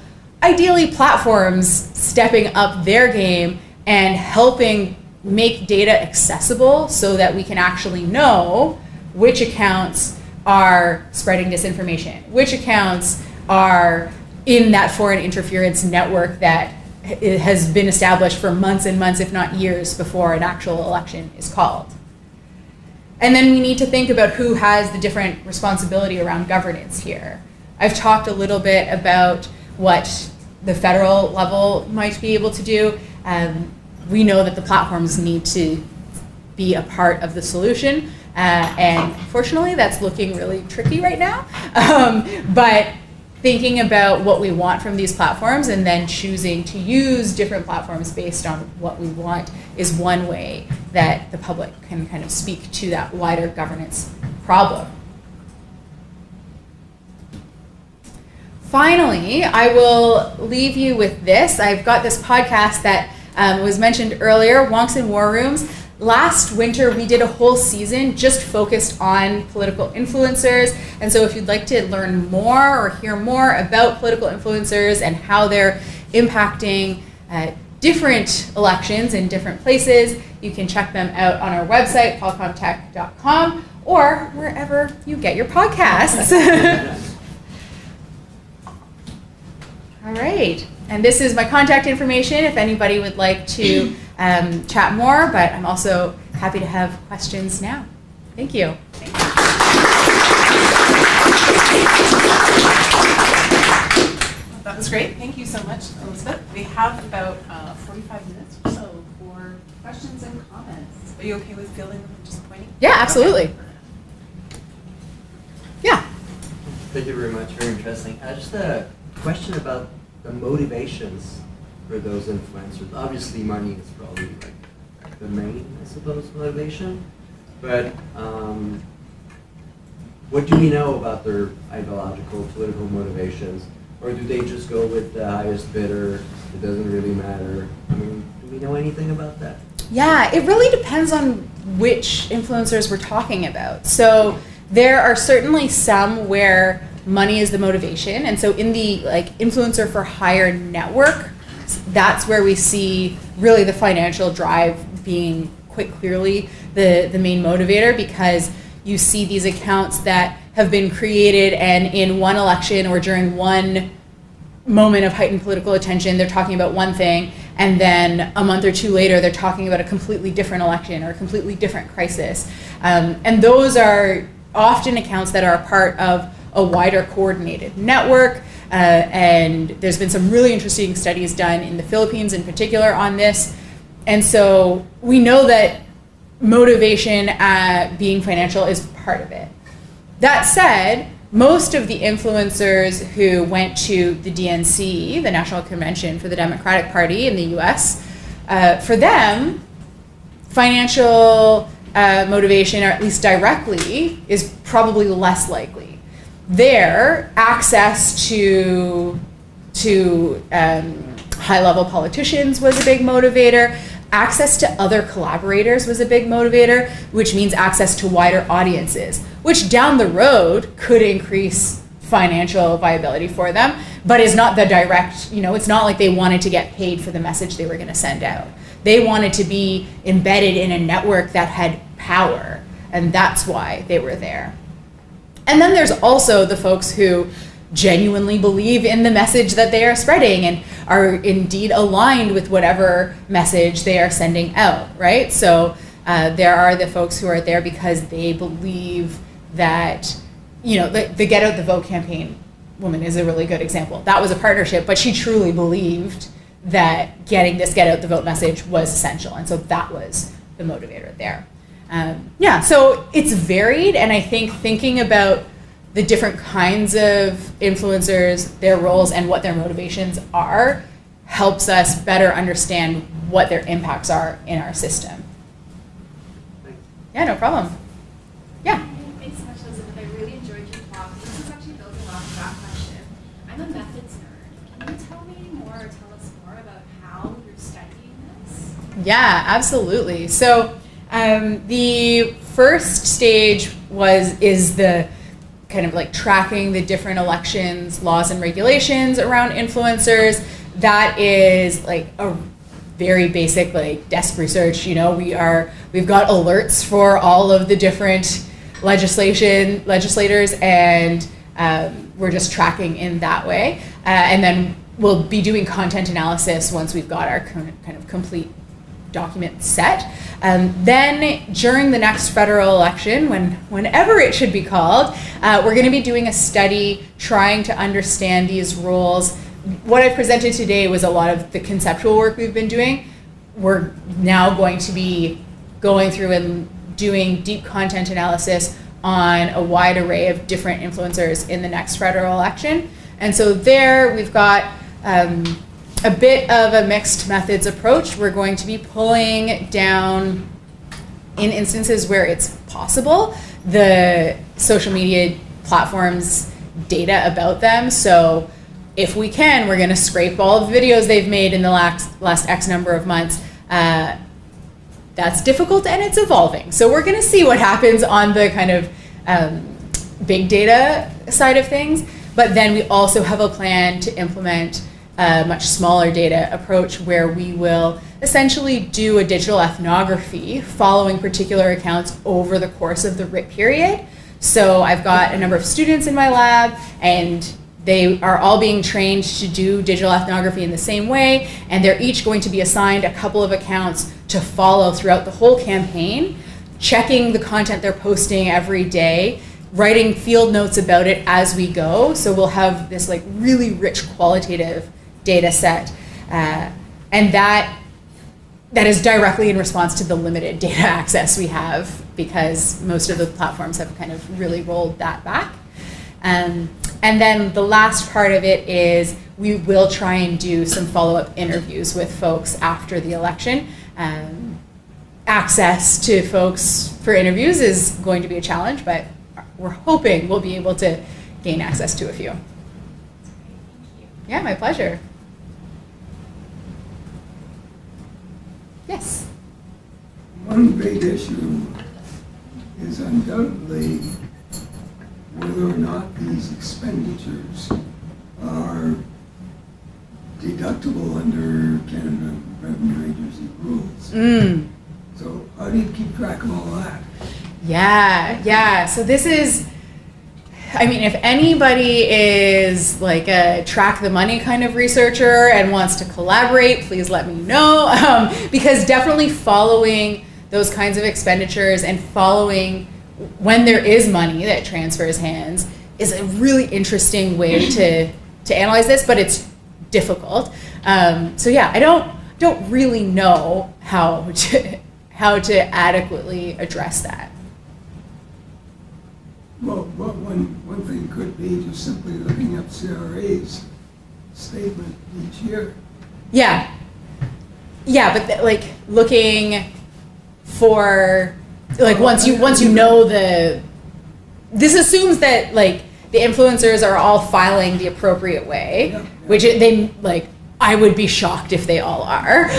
ideally platforms stepping up their game and helping make data accessible so that we can actually know which accounts are spreading disinformation, which accounts are in that foreign interference network that it has been established for months and months, if not years, before an actual election is called. And then we need to think about who has the different responsibility around governance here. I've talked a little bit about what the federal level might be able to do. We know that the platforms need to be a part of the solution, and unfortunately that's looking really tricky right now. But thinking about what we want from these platforms and then choosing to use different platforms based on what we want is one way that the public can kind of speak to that wider governance problem. Finally, I will leave you with this. I've got this podcast that was mentioned earlier, Wonks in War Rooms. Last winter, we did a whole season just focused on political influencers. And so if you'd like to learn more or hear more about political influencers and how they're impacting different elections in different places, you can check them out on our website, qualcommtech.com, or wherever you get your podcasts. All right. And this is my contact information if anybody would like to chat more, but I'm also happy to have questions now. Thank you. That was great. Thank you so much, Elizabeth. we have about 45 minutes or so for questions and comments. Are you okay with fielding them and just pointing? Yeah, absolutely. Okay. Yeah. Thank you very much. Very interesting. Just a question about the motivations for those influencers. Obviously, money is probably like the main, I suppose, motivation. But what do we know about their ideological, political motivations? Or do they just go with the highest bidder? It doesn't really matter. I mean, do we know anything about that? Yeah, it really depends on which influencers we're talking about. So there are certainly some where money is the motivation. And so in the influencer for hire network, that's where we see really the financial drive being quite clearly the main motivator, because you see these accounts that have been created and in one election or during one moment of heightened political attention, they're talking about one thing, and then a month or two later, they're talking about a completely different election or a completely different crisis. And those are often accounts that are a part of a wider coordinated network. And there's been some really interesting studies done in the Philippines in particular on this. And so we know that motivation being financial is part of it. That said, most of the influencers who went to the DNC, the National Convention for the Democratic Party in the US, for them, financial motivation, or at least directly, is probably less likely. Their access to high-level politicians was a big motivator. Access to other collaborators was a big motivator, which means access to wider audiences, which down the road could increase financial viability for them, but is not the direct, it's not like they wanted to get paid for the message they were going to send out. They wanted to be embedded in a network that had power, and that's why they were there. And then there's also the folks who genuinely believe in the message that they are spreading and are indeed aligned with whatever message they are sending out, right? So there are the folks who are there because they believe that, the Get Out the Vote campaign woman is a really good example. That was a partnership, but she truly believed that getting this Get Out the Vote message was essential. And so that was the motivator there. So it's varied, and I think thinking about the different kinds of influencers, their roles, and what their motivations are helps us better understand what their impacts are in our system. Yeah, no problem. Yeah. Thanks so much, Elizabeth. I really enjoyed your talk. This is actually building off of that question. I'm a methods nerd. Can you tell me more or tell us more about how you're studying this? Yeah, absolutely. So the first stage is the kind of tracking the different elections, laws and regulations around influencers. That is a very basic desk research. We've got alerts for all of the different legislators, and we're just tracking in that way. And then we'll be doing content analysis once we've got our kind of complete document set. Then during the next federal election, whenever it should be called, we're going to be doing a study trying to understand these rules. What I presented today was a lot of the conceptual work we've been doing. We're now going to be going through and doing deep content analysis on a wide array of different influencers in the next federal election. And so there we've got a bit of a mixed methods approach. We're going to be pulling down, in instances where it's possible, the social media platforms' data about them. So if we can, we're going to scrape all of the videos they've made in the last X number of months. That's difficult, and it's evolving. So we're going to see what happens on the kind of big data side of things. But then we also have a plan to implement a much smaller data approach where we will essentially do a digital ethnography following particular accounts over the course of the RIT period. So I've got a number of students in my lab, and they are all being trained to do digital ethnography in the same way, and they're each going to be assigned a couple of accounts to follow throughout the whole campaign, checking the content they're posting every day, writing field notes about it as we go. So we'll have this really rich qualitative data set. And that is directly in response to the limited data access we have, because most of the platforms have kind of really rolled that back. And then the last part of it is we will try and do some follow-up interviews with folks after the election. Access to folks for interviews is going to be a challenge, but we're hoping we'll be able to gain access to a few. Yeah, my pleasure. Yes. One big issue is undoubtedly whether or not these expenditures are deductible under Canada Revenue Agency rules. So how do you keep track of all that? Yeah. So this is, I mean, if anybody is like a track the money kind of researcher and wants to collaborate, please let me know. Because definitely following those kinds of expenditures and following when there is money that transfers hands is a really interesting way to analyze this, but it's difficult. So yeah, I don't really know how to adequately address that. Well, one thing could be just simply looking up CRA's statement each year. Yeah, but like looking for like once you know this assumes that like the influencers are all filing the appropriate way, which they like. I would be shocked if they all are.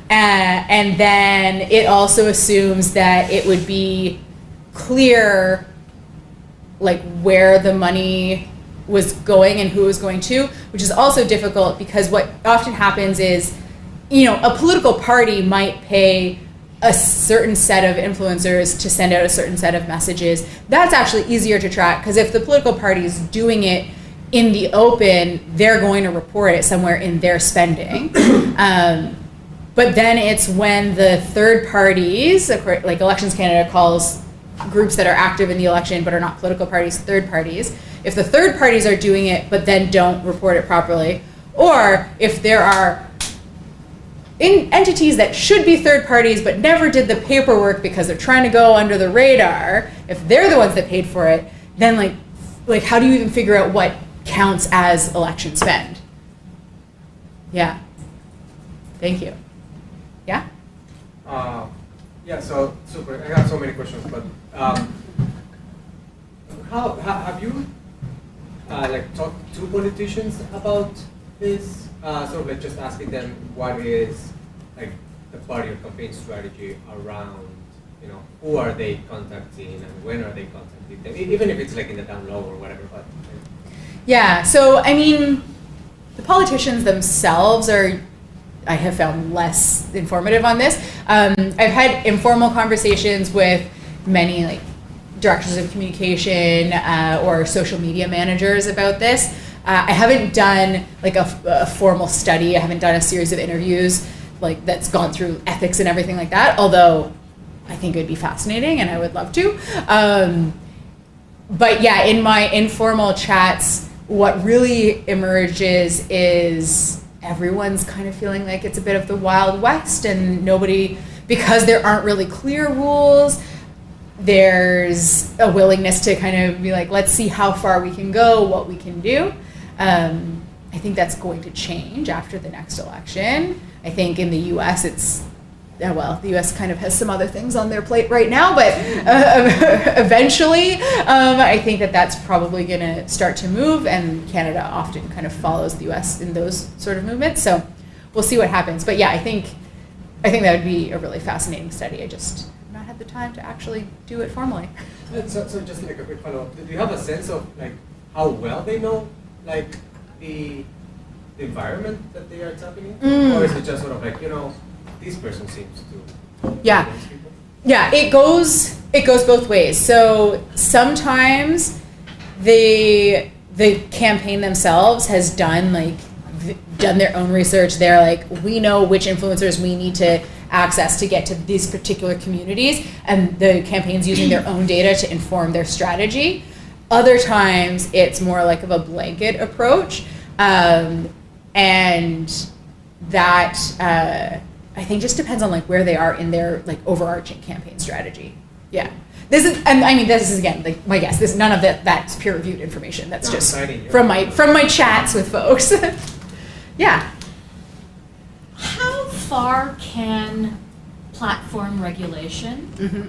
And then it also assumes that it would be clear like where the money was going and who it was going to, which is also difficult because what often happens is, a political party might pay a certain set of influencers to send out a certain set of messages. That's actually easier to track because if the political party is doing it in the open, they're going to report it somewhere in their spending. But then it's when the third parties, like Elections Canada calls groups that are active in the election but are not political parties, third parties. If the third parties are doing it but then don't report it properly, or if there are entities that should be third parties but never did the paperwork because they're trying to go under the radar, if they're the ones that paid for it, then like how do you even figure out what counts as election spend? Yeah. Thank you. Yeah? Yeah, so super. I have so many questions, but how have you talked to politicians about this? Sort of like just asking them what is like the party or campaign strategy around, who are they contacting and when are they contacting them, even if it's like in the down low or whatever. But yeah, so I mean, the politicians themselves are, I have found, less informative on this. I've had informal conversations with many like directors of communication or social media managers about this. I haven't done like a formal study. I haven't done a series of interviews like that's gone through ethics and everything like that, although I think it would be fascinating and I would love to. But yeah, in my informal chats, what really emerges is everyone's kind of feeling like it's a bit of the Wild West and nobody, because there aren't really clear rules, there's a willingness to kind of be like, let's see how far we can go, what we can do. I think that's going to change after the next election. I think in the US the US kind of has some other things on their plate right now, but eventually I think that's probably going to start to move, and Canada often kind of follows the US in those sort of movements. So we'll see what happens. But yeah, I think that would be a really fascinating study. I just not had the time to actually do it formally. So just like a quick follow-up, do you have a sense of like how well they know like the environment that they are tapping into? Or is it just sort of like, this person seems to Yeah, it goes both ways. So sometimes the campaign themselves has done their own research. They're like, we know which influencers we need to access to get to these particular communities, and the campaign's using their own data to inform their strategy. Other times it's more like of a blanket approach. and that I think just depends on like where they are in their like overarching campaign strategy. Yeah. This is, and I mean, this is again like my guess. This none of that's peer-reviewed information. That's No, just exciting. from my chats with folks. Yeah. How far can platform regulation Mm-hmm.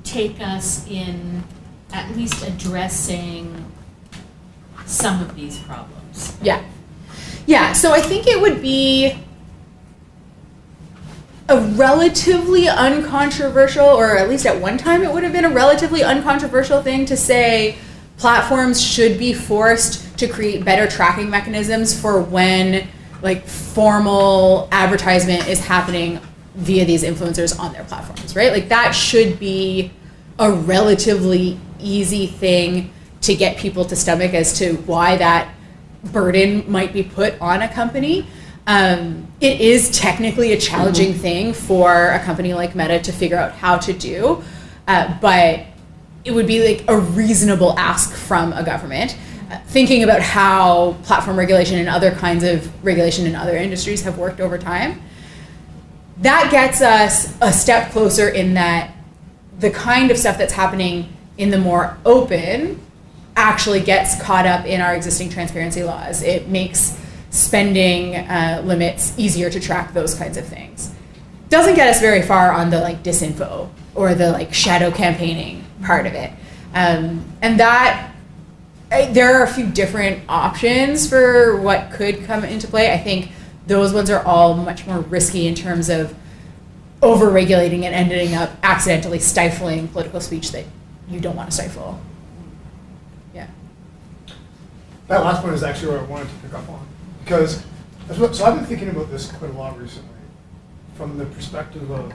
take us in at least addressing some of these problems? Yeah. Yeah. So I think it would be a relatively uncontroversial, or at least at one time it would have been a relatively uncontroversial thing to say platforms should be forced to create better tracking mechanisms for when like formal advertisement is happening via these influencers on their platforms, right? Like that should be a relatively easy thing to get people to stomach as to why that burden might be put on a company. It is technically a challenging thing for a company like Meta to figure out how to do, but it would be like a reasonable ask from a government. Thinking about how platform regulation and other kinds of regulation in other industries have worked over time, that gets us a step closer in that the kind of stuff that's happening in the more open actually gets caught up in our existing transparency laws. It makes spending limits easier to track, those kinds of things. Doesn't get us very far on the like disinfo or the like shadow campaigning part of it. And that there are a few different options for what could come into play. I think those ones are all much more risky in terms of over-regulating and ending up accidentally stifling political speech that you don't want to stifle. Yeah. That last point is actually what I wanted to pick up on. Because, so I've been thinking about this quite a lot recently, from the perspective of,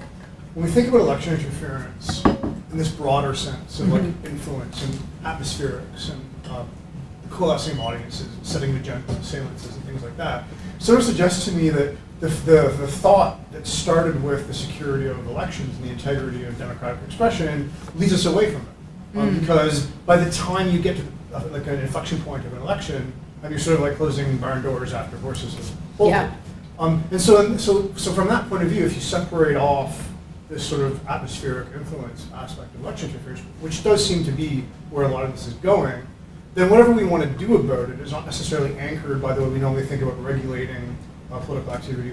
when we think about election interference in this broader sense of like influence and atmospherics and coalescing audiences, setting agendas, assailants and things like that, sort of suggests to me that the thought that started with the security of elections and the integrity of democratic expression leads us away from it. Because by the time you get to like an inflection point of an election, and you're sort of like closing barn doors after horses have bolted. Yeah. And so from that point of view, if you separate off this sort of atmospheric influence aspect of election interference, which does seem to be where a lot of this is going, then whatever we want to do about it is not necessarily anchored by the way we normally think about regulating political activity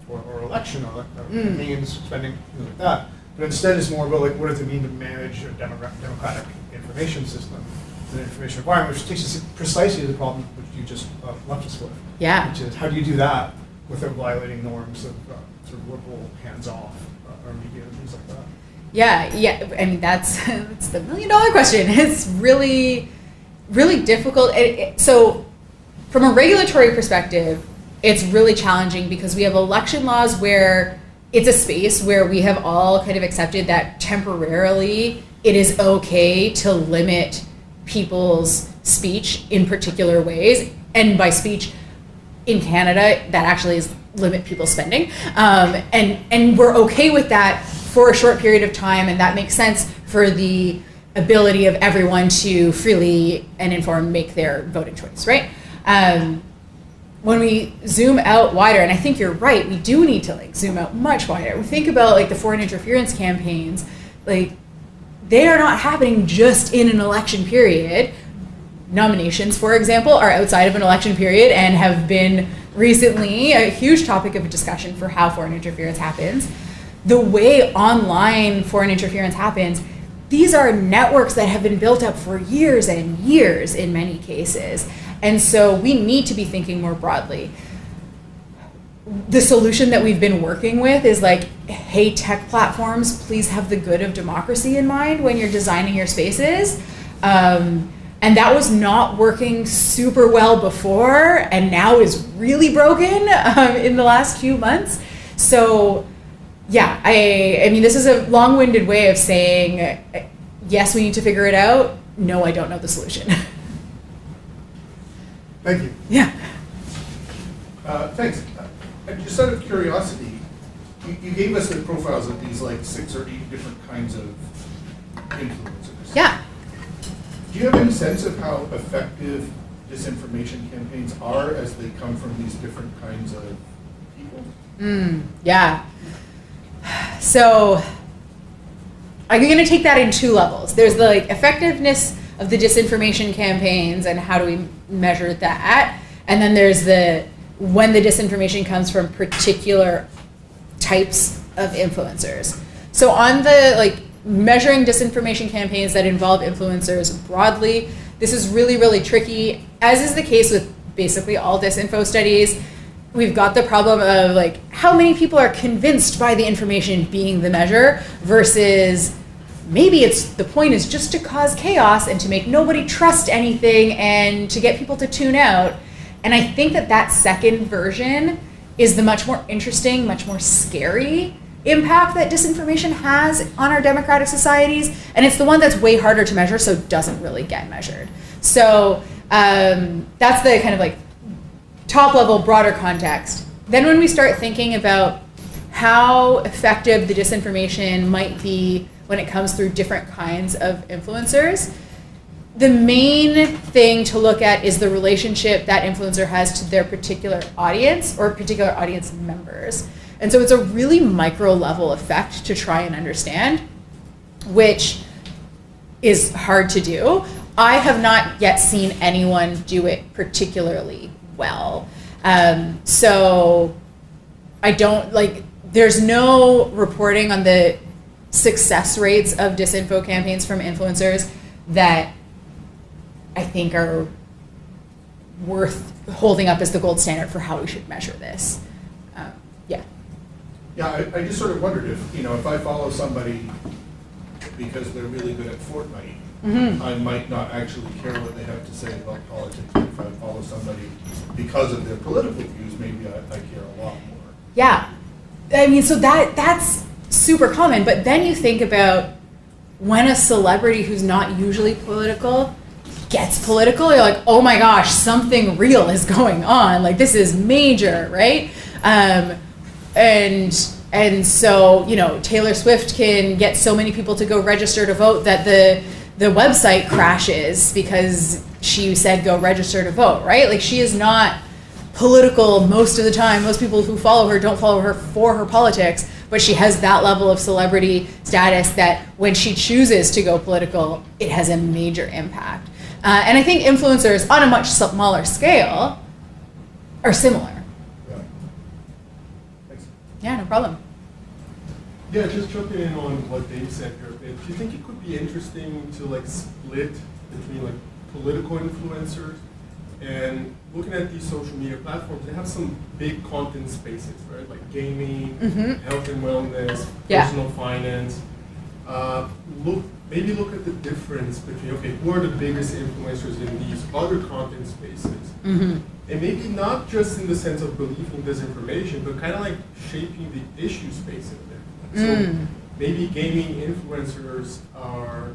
or election or campaigns, spending, things like that. But instead it's more about like what does it mean to manage a democratic information system, an information environment, which takes us precisely to the problem which you just left us with. Yeah. Which is how do you do that without violating norms of sort of liberal hands-off or media and things like that? Yeah. I mean, that's the $1 million question. It's really, really difficult. So from a regulatory perspective, it's really challenging because we have election laws where it's a space where we have all kind of accepted that temporarily it is okay to limit people's speech in particular ways. And by speech in Canada, that actually is limit people's spending. And we're okay with that for a short period of time, and that makes sense for the ability of everyone to freely and informed make their voting choice, right? When we zoom out wider, and I think you're right, we do need to like zoom out much wider. We think about like the foreign interference campaigns, like they are not happening just in an election period. Nominations, for example, are outside of an election period and have been recently a huge topic of discussion for how foreign interference happens. The way online foreign interference happens, these are networks that have been built up for years and years in many cases. And so we need to be thinking more broadly. The solution that we've been working with is like, hey, tech platforms, please have the good of democracy in mind when you're designing your spaces. And that was not working super well before, and now is really broken in the last few months. So yeah, I mean, this is a long-winded way of saying, yes, we need to figure it out. No, I don't know the solution. Thank you. Yeah. Thanks. Just out of curiosity, you gave us the profiles of these like 6 or 8 different kinds of influencers. Yeah. Do you have any sense of how effective disinformation campaigns are as they come from these different kinds of people? Yeah. So I'm going to take that in two levels. There's the like effectiveness of the disinformation campaigns and how do we measure that, and then there's the when the disinformation comes from particular types of influencers. So on the like measuring disinformation campaigns that involve influencers broadly, this is really, really tricky, as is the case with basically all disinfo studies. We've got the problem of like how many people are convinced by the information being the measure versus maybe the point is just to cause chaos and to make nobody trust anything and to get people to tune out. And I think that second version is the much more interesting, much more scary impact that disinformation has on our democratic societies. And it's the one that's way harder to measure, so doesn't really get measured. So that's the kind of like top level, broader context. Then when we start thinking about how effective the disinformation might be when it comes through different kinds of influencers, the main thing to look at is the relationship that influencer has to their particular audience or particular audience members. And so it's a really micro level effect to try and understand, which is hard to do. I have not yet seen anyone do it particularly well. So I don't there's no reporting on the success rates of disinfo campaigns from influencers that I think are worth holding up as the gold standard for how we should measure this. Yeah, I just sort of wondered if I follow somebody because they're really good at Fortnite, I might not actually care what they have to say about politics. But if I follow somebody because of their political views, maybe I care a lot more. Yeah, I mean, so that's super common. But then you think about when a celebrity who's not usually political gets political, you're like, oh my gosh, something real is going on. Like, this is major, right? And so, Taylor Swift can get so many people to go register to vote that the website crashes because she said go register to vote, right? Like, she is not political most of the time. Most people who follow her don't follow her for her politics, but she has that level of celebrity status that when she chooses to go political, it has a major impact. And I think influencers on a much smaller scale are similar. Yeah. Thanks. Yeah, no problem. Yeah, just jumping in on what Dave said here a bit. Do you think it could be interesting to split between political influencers and looking at these social media platforms? They have some big content spaces, right? Like gaming, health and wellness, personal finance. Maybe look at the difference between, who are the biggest influencers in these other content spaces? And maybe not just in the sense of believing disinformation, but kind of shaping the issue space in there. So maybe gaming influencers are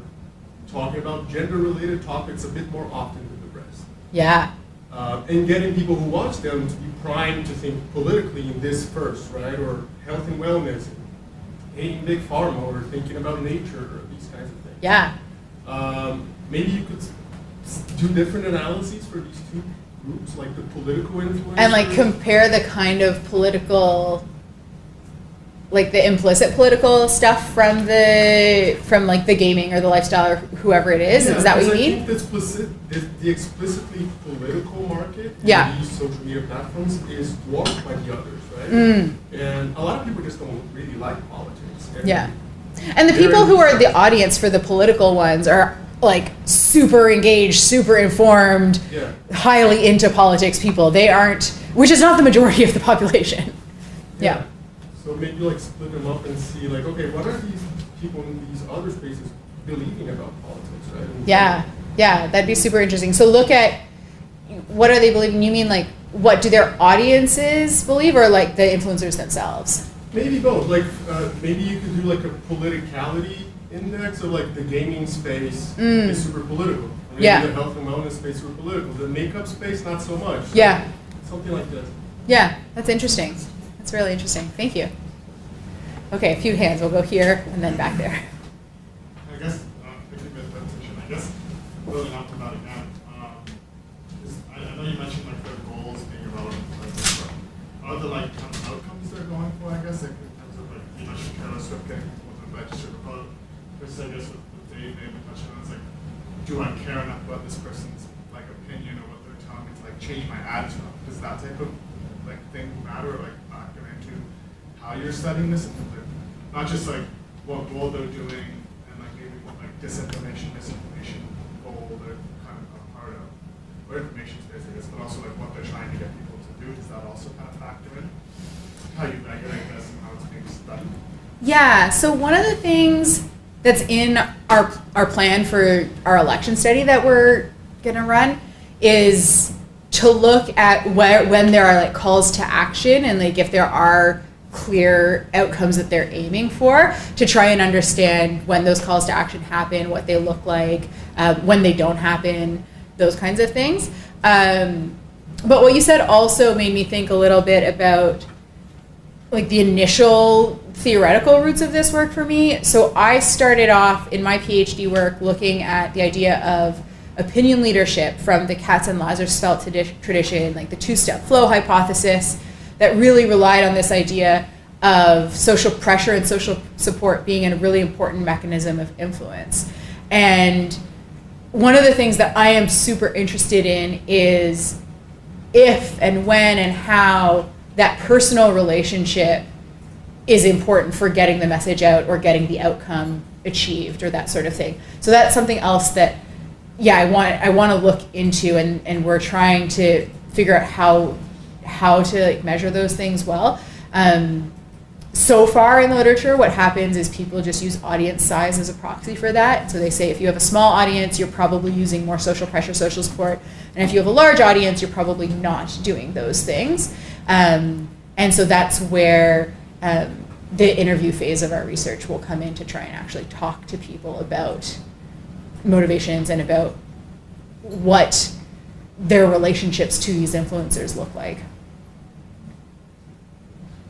talking about gender-related topics a bit more often than the rest. Yeah. And getting people who watch them to be primed to think politically in this first, right? Or health and wellness, hating big pharma, or thinking about nature, or these kinds of things. Yeah. Maybe you could do different analyses for these two groups, like the political influencers. And compare the kind of political, the implicit political stuff from the gaming or the lifestyle or whoever it is. Yeah, is that what you mean? mean? I think the explicitly political market Yeah. in these social media platforms is dwarfed by the others, right? And a lot of people just don't really like politics. And And the people who are the audience for the political ones are super engaged, super informed, highly into politics people. They aren't, which is not the majority of the population. Yeah. So maybe split them up and see what are these people in these other spaces believing about politics, right? And Yeah, that'd be super interesting. So look at what are they believing? You mean what do their audiences believe, or the influencers themselves? Maybe both. Maybe you could do a politicality index. So the gaming space is super political. Maybe the health and wellness space is super political. The makeup space, not so much. So something like this. Yeah, that's interesting. That's really interesting. Thank you. Okay, a few hands. We'll go here and then back there. I guess, building off about it now, I know you mentioned like their goals being irrelevant, like, are the like kind of outcomes they're going for, I guess, like in terms of like you mentioned Carol Swift getting people to register to vote. Versus I guess what Dave may be touching on is like, do I care enough about this person's like opinion or what they're telling me to like change my attitude? Does that type of like thing matter or like factor into how you're studying this? And like, not just like what goal they're doing and like maybe what like disinformation goal they're kind of a part of, or information space, I guess, but also like what they're trying to get people to do. Does that also kind of factor in how you regulate this and how it's being studied? Yeah, so one of the things that's in our plan for our election study that we're gonna run is to look at when there are like calls to action and like if there are clear outcomes that they're aiming for, to try and understand when those calls to action happen, what they look like, when they don't happen, those kinds of things. But what you said also made me think a little bit about like the initial theoretical roots of this work for me. So I started off in my PhD work looking at the idea of opinion leadership from the Katz-Lazarsfeld tradition, like the two-step flow hypothesis, that really relied on this idea of social pressure and social support being a really important mechanism of influence. And one of the things that I am super interested in is if and when and how that personal relationship is important for getting the message out or getting the outcome achieved or that sort of thing. So that's something else that, yeah, I want to look into, and we're trying to figure out how to like measure those things well. So far in the literature, what happens is people just use audience size as a proxy for that. So they say if you have a small audience, you're probably using more social pressure, social support. And if you have a large audience, you're probably not doing those things. And so that's where the interview phase of our research will come in to try and actually talk to people about motivations and about what their relationships to these influencers look like.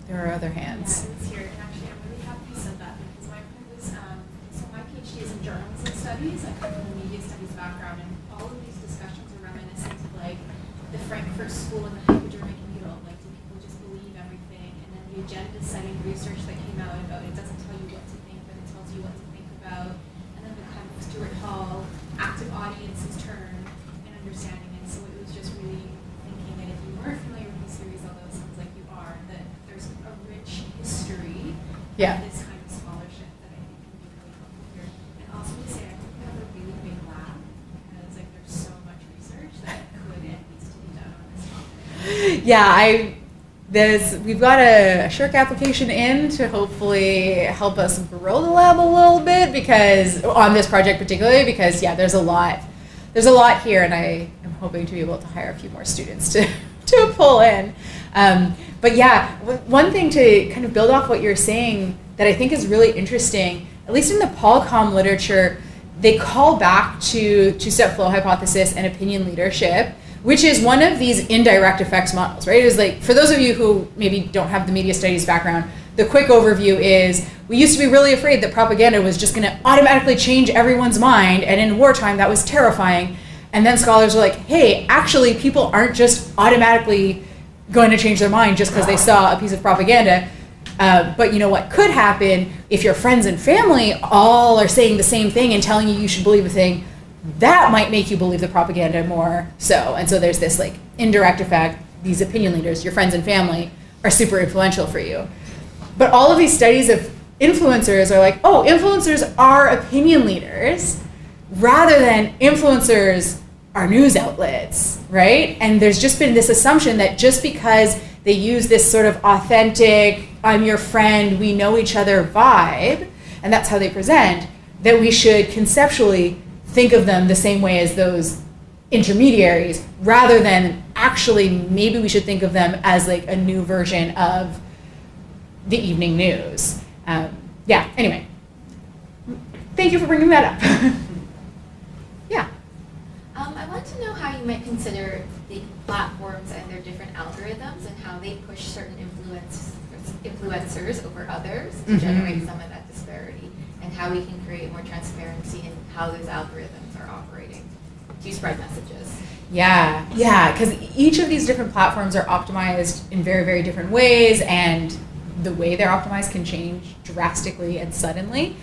There are other hands. Yeah, it's here. And actually, I'm really happy you said that because my point was, so my PhD is in journalism studies. I come from a media studies background, and all of these discussions are reminiscent of like the Frankfurt School and the hypodermic needle. Like, do people just believe everything? And then the agenda-setting research that came out about it doesn't tell you what to think, but it tells you what to think about. And then the kind of Stuart Hall active audience's turn and understanding. And so it was just really thinking that if you weren't familiar with these series, although it sounds like you are, that there's a rich history of this kind of scholarship that I think can be really helpful here. And also to say, I hope you have a really big lab because like there's so much research that could and needs to be done on this topic. Yeah, we've got a SHRC application in to hopefully help us grow the lab a little bit, because on this project particularly, because yeah, there's a lot here, and I am hoping to be able to hire a few more students to pull in. But yeah, one thing to kind of build off what you're saying that I think is really interesting, at least in the Polcom literature, they call back to two-step flow hypothesis and opinion leadership, which is one of these indirect effects models, right? It was like, for those of you who maybe don't have the media studies background, the quick overview is, we used to be really afraid that propaganda was just gonna automatically change everyone's mind, and in wartime that was terrifying. And then scholars were like, hey, actually people aren't just automatically going to change their mind just because they saw a piece of propaganda. But you know what could happen if your friends and family all are saying the same thing and telling you should believe a thing, that might make you believe the propaganda more so. And so there's this like indirect effect. These opinion leaders, your friends and family, are super influential for you. But all of these studies of influencers are like, oh, influencers are opinion leaders rather than influencers are news outlets, right? And there's just been this assumption that just because they use this sort of authentic, I'm your friend, we know each other vibe, and that's how they present, that we should conceptually think of them the same way as those intermediaries, rather than actually maybe we should think of them as like a new version of the evening news. Yeah, anyway. Thank you for bringing that up. Yeah. I want to know how you might consider the platforms and their different algorithms and how they push certain influencers over others to generate some of that disparity, and how we can create more transparency in how those algorithms are operating to spread messages. Yeah, because each of these different platforms are optimized in very, very different ways, and the way they're optimized can change drastically and suddenly.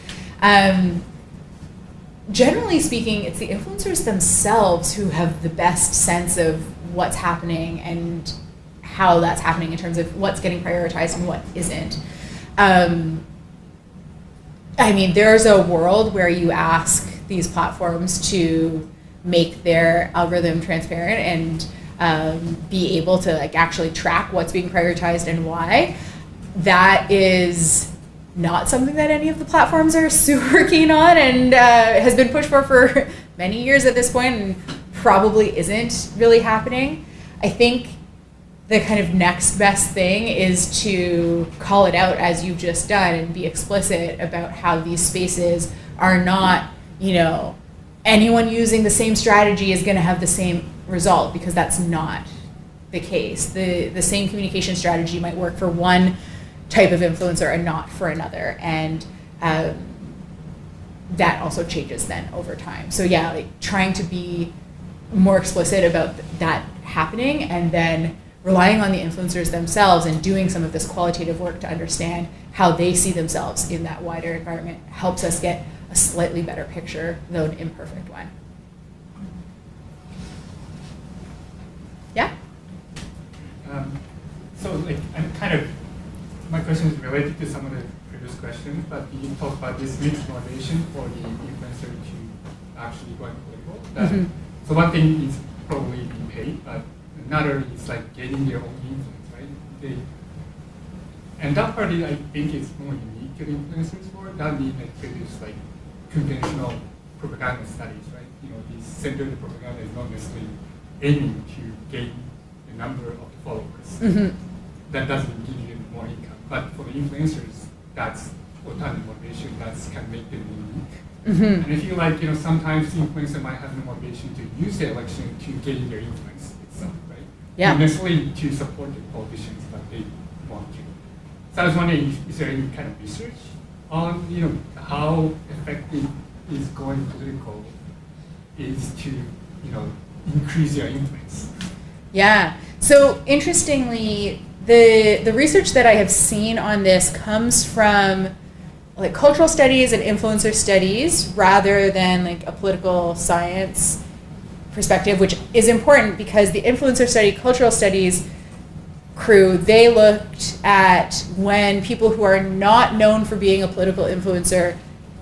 Generally speaking, it's the influencers themselves who have the best sense of what's happening and how that's happening in terms of what's getting prioritized and what isn't. I mean, there's a world where you ask these platforms to make their algorithm transparent and be able to like actually track what's being prioritized and why. That is not something that any of the platforms are super keen on, and has been pushed for many years at this point, and probably isn't really happening. I think the kind of next best thing is to call it out as you've just done and be explicit about how these spaces are not, anyone using the same strategy is going to have the same result, because that's not the case. The same communication strategy might work for one type of influencer and not for another, and that also changes then over time. So yeah, like trying to be more explicit about that happening, and then relying on the influencers themselves and doing some of this qualitative work to understand how they see themselves in that wider environment helps us get a slightly better picture, though an imperfect one. Yeah? My question is related to some of the previous questions, but you talked about this mixed motivation for the influencer to actually go political. So one thing is probably being paid, but another is like getting their own influence, right? And that part I think is more unique to the influencers world than the previous like conventional propaganda studies, right? The center of the propaganda is not necessarily aiming to gain a number of followers. That doesn't give you more income. But for the influencers, that's alternative motivation. That's can make them unique. And I feel like sometimes the influencer might have the motivation to use the election to gain their influence itself, right? Yeah. Not necessarily to support the politicians, but they want to. So I was wondering, is there any kind of research on how effective is going political is to increase their influence? Yeah. So interestingly, the research that I have seen on this comes from like cultural studies and influencer studies rather than like a political science perspective, which is important because the influencer study, cultural studies crew, they looked at when people who are not known for being a political influencer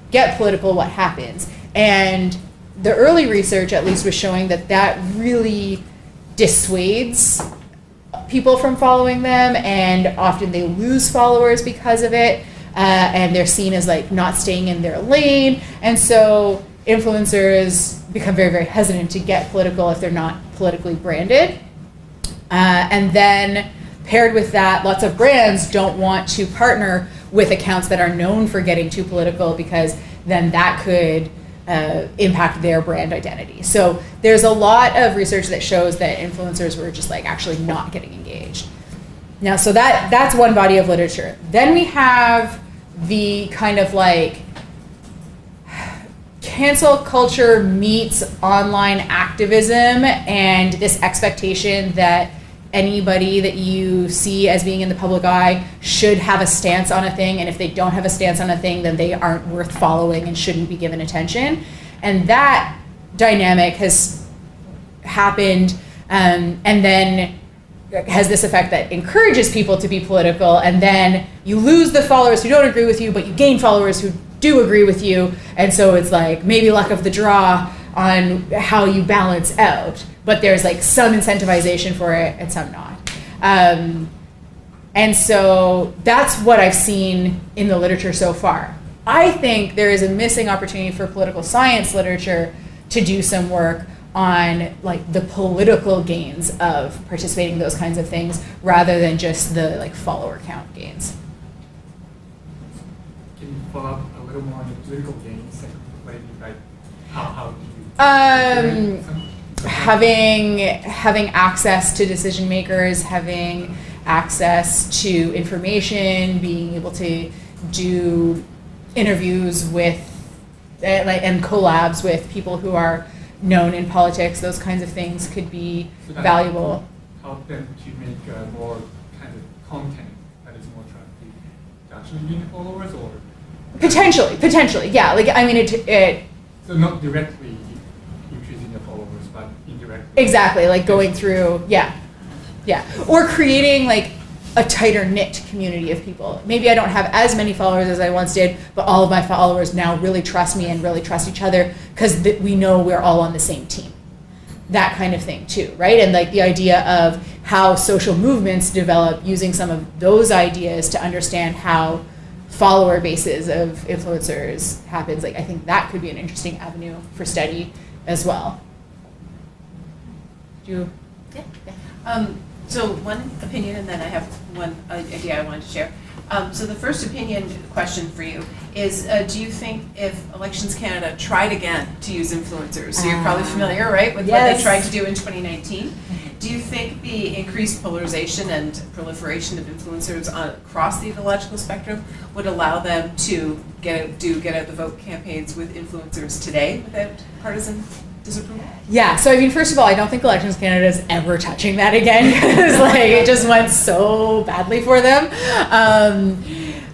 get political, what happens. And the early research at least was showing that really dissuades people from following them, and often they lose followers because of it, and they're seen as like not staying in their lane, and so influencers become very, very hesitant to get political if they're not politically branded. And then paired with that, lots of brands don't want to partner with accounts that are known for getting too political, because then that could impact their brand identity. So there's a lot of research that shows that influencers were just like actually not getting engaged. Now, so that's one body of literature. Then we have the kind of like cancel culture meets online activism, and this expectation that anybody that you see as being in the public eye should have a stance on a thing, and if they don't have a stance on a thing, then they aren't worth following and shouldn't be given attention. And that dynamic has happened, and then has this effect that encourages people to be political, and then you lose the followers who don't agree with you, but you gain followers who do agree with you, and so it's like maybe luck of the draw on how you balance out, but there's like some incentivization for it and some not. And so that's what I've seen in the literature so far. I think there is a missing opportunity for political science literature to do some work on like the political gains of participating in those kinds of things rather than just the like follower count gains. Can you follow up a little more on the political gains, like how do you having access to decision makers, having access to information, being able to do interviews with and collabs with people who are known in politics, those kinds of things could be So that valuable. help them to make more kind of content that is more attractive to actually gain followers, or Potentially, yeah. Like, I mean, it so not directly increasing the followers, but indirectly. exactly, like going through, yeah, or creating like a tighter knit community of people. Maybe I don't have as many followers as I once did, but all of my followers now really trust me and really trust each other because we know we're all on the same team. That kind of thing too, right? And like the idea of how social movements develop using some of those ideas to understand how follower bases of influencers happens. Like, I think that could be an interesting avenue for study as well. Do you? Yeah. So one opinion, and then I have one idea I wanted to share. So the first opinion question for you is, do you think if Elections Canada tried again to use influencers, so you're probably familiar, right, with what they tried to do in 2019, do you think the increased polarization and proliferation of influencers across the ideological spectrum would allow them to get out the vote campaigns with influencers today without partisan disapproval? Yeah, so I mean, first of all, I don't think Elections Canada is ever touching that again because like it just went so badly for them.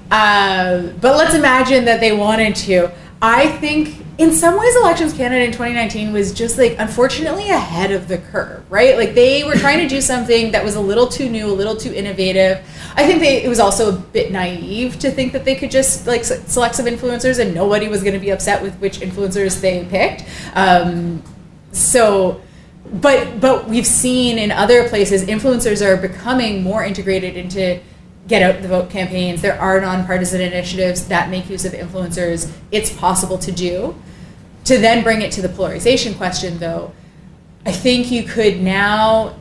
But let's imagine that they wanted to. I think in some ways Elections Canada in 2019 was just like unfortunately ahead of the curve, right? Like they were trying to do something that was a little too new, a little too innovative. I think it was also a bit naive to think that they could just like select some influencers and nobody was going to be upset with which influencers they picked. But we've seen in other places influencers are becoming more integrated into get out the vote campaigns. There are nonpartisan initiatives that make use of influencers. It's possible to do. To then bring it to the polarization question, though, I think you could now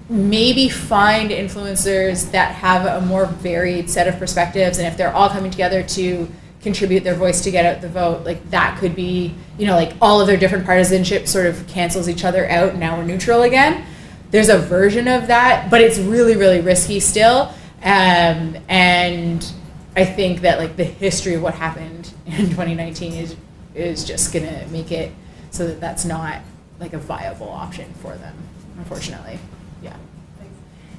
maybe find influencers that have a more varied set of perspectives, and if they're all coming together to contribute their voice to get out the vote, like that could be, like all of their different partisanship sort of cancels each other out, and now we're neutral again. There's a version of that, but it's really, really risky still. And I think that like the history of what happened in 2019 is just gonna make it so that that's not like a viable option for them, unfortunately. Yeah.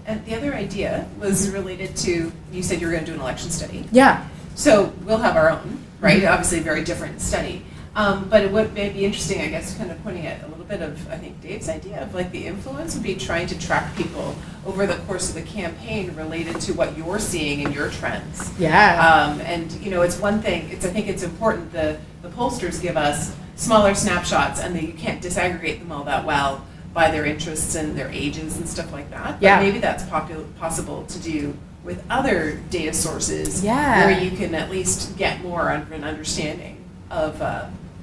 And the other idea was related to, you said you were going to do an election study. Yeah. So we'll have our own, right? Obviously a very different study. But what may be interesting, I guess, kind of pointing at a little bit of, I think, Dave's idea of like the influence would be trying to track people over the course of the campaign related to what you're seeing in your trends. Yeah. And, it's one thing, I think it's important, the pollsters give us smaller snapshots and you can't disaggregate them all that well by their interests and their ages and stuff like that. But maybe that's possible to do with other data sources where you can at least get more of an understanding of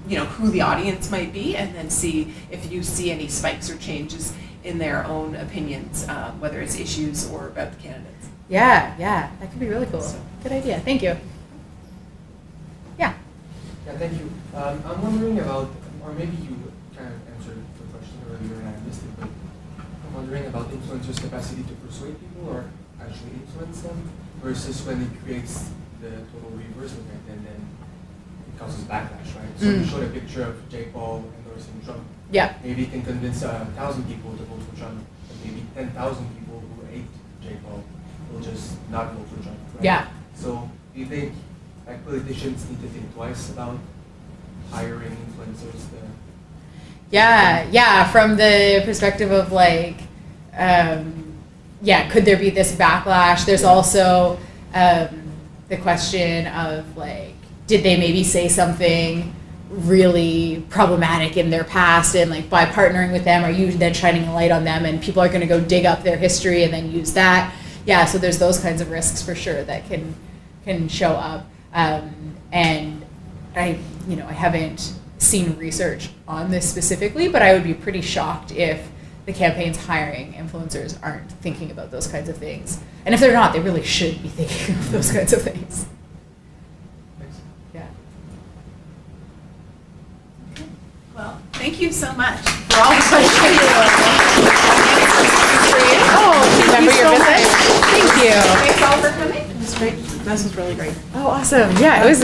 who the audience might be, and then see if you see any spikes or changes in their own opinions, whether it's issues or about the candidates. Yeah, that could be really cool. Good idea. Thank you. Yeah. Yeah, thank you. I'm wondering about, or maybe you kind of answered the question earlier and I missed it, but I'm wondering about influencers' capacity to persuade people or actually influence them versus when it creates the total reverse effect and then it causes backlash, right? So you showed a picture of Jake Paul endorsing Trump. Yeah. Maybe it can convince 1,000 people to vote for Trump, but maybe 10,000 people who hate Jake Paul will just not vote for Trump, right? Yeah. So do you think like politicians need to think twice about hiring influencers to From the perspective of like, could there be this backlash? There's also the question of like, did they maybe say something really problematic in their past, and like by partnering with them, are you then shining a light on them and people are going to go dig up their history and then use that? Yeah, so there's those kinds of risks for sure that can show up. And I haven't seen research on this specifically, but I would be pretty shocked if the campaigns hiring influencers aren't thinking about those kinds of things. And if they're not, they really should be thinking of those kinds of things. Thanks. Yeah. Well, thank you so much for all the questions. Remember your visit? Thank you. Thanks all for coming. It was great. This was really great. Oh, awesome. Yeah, it was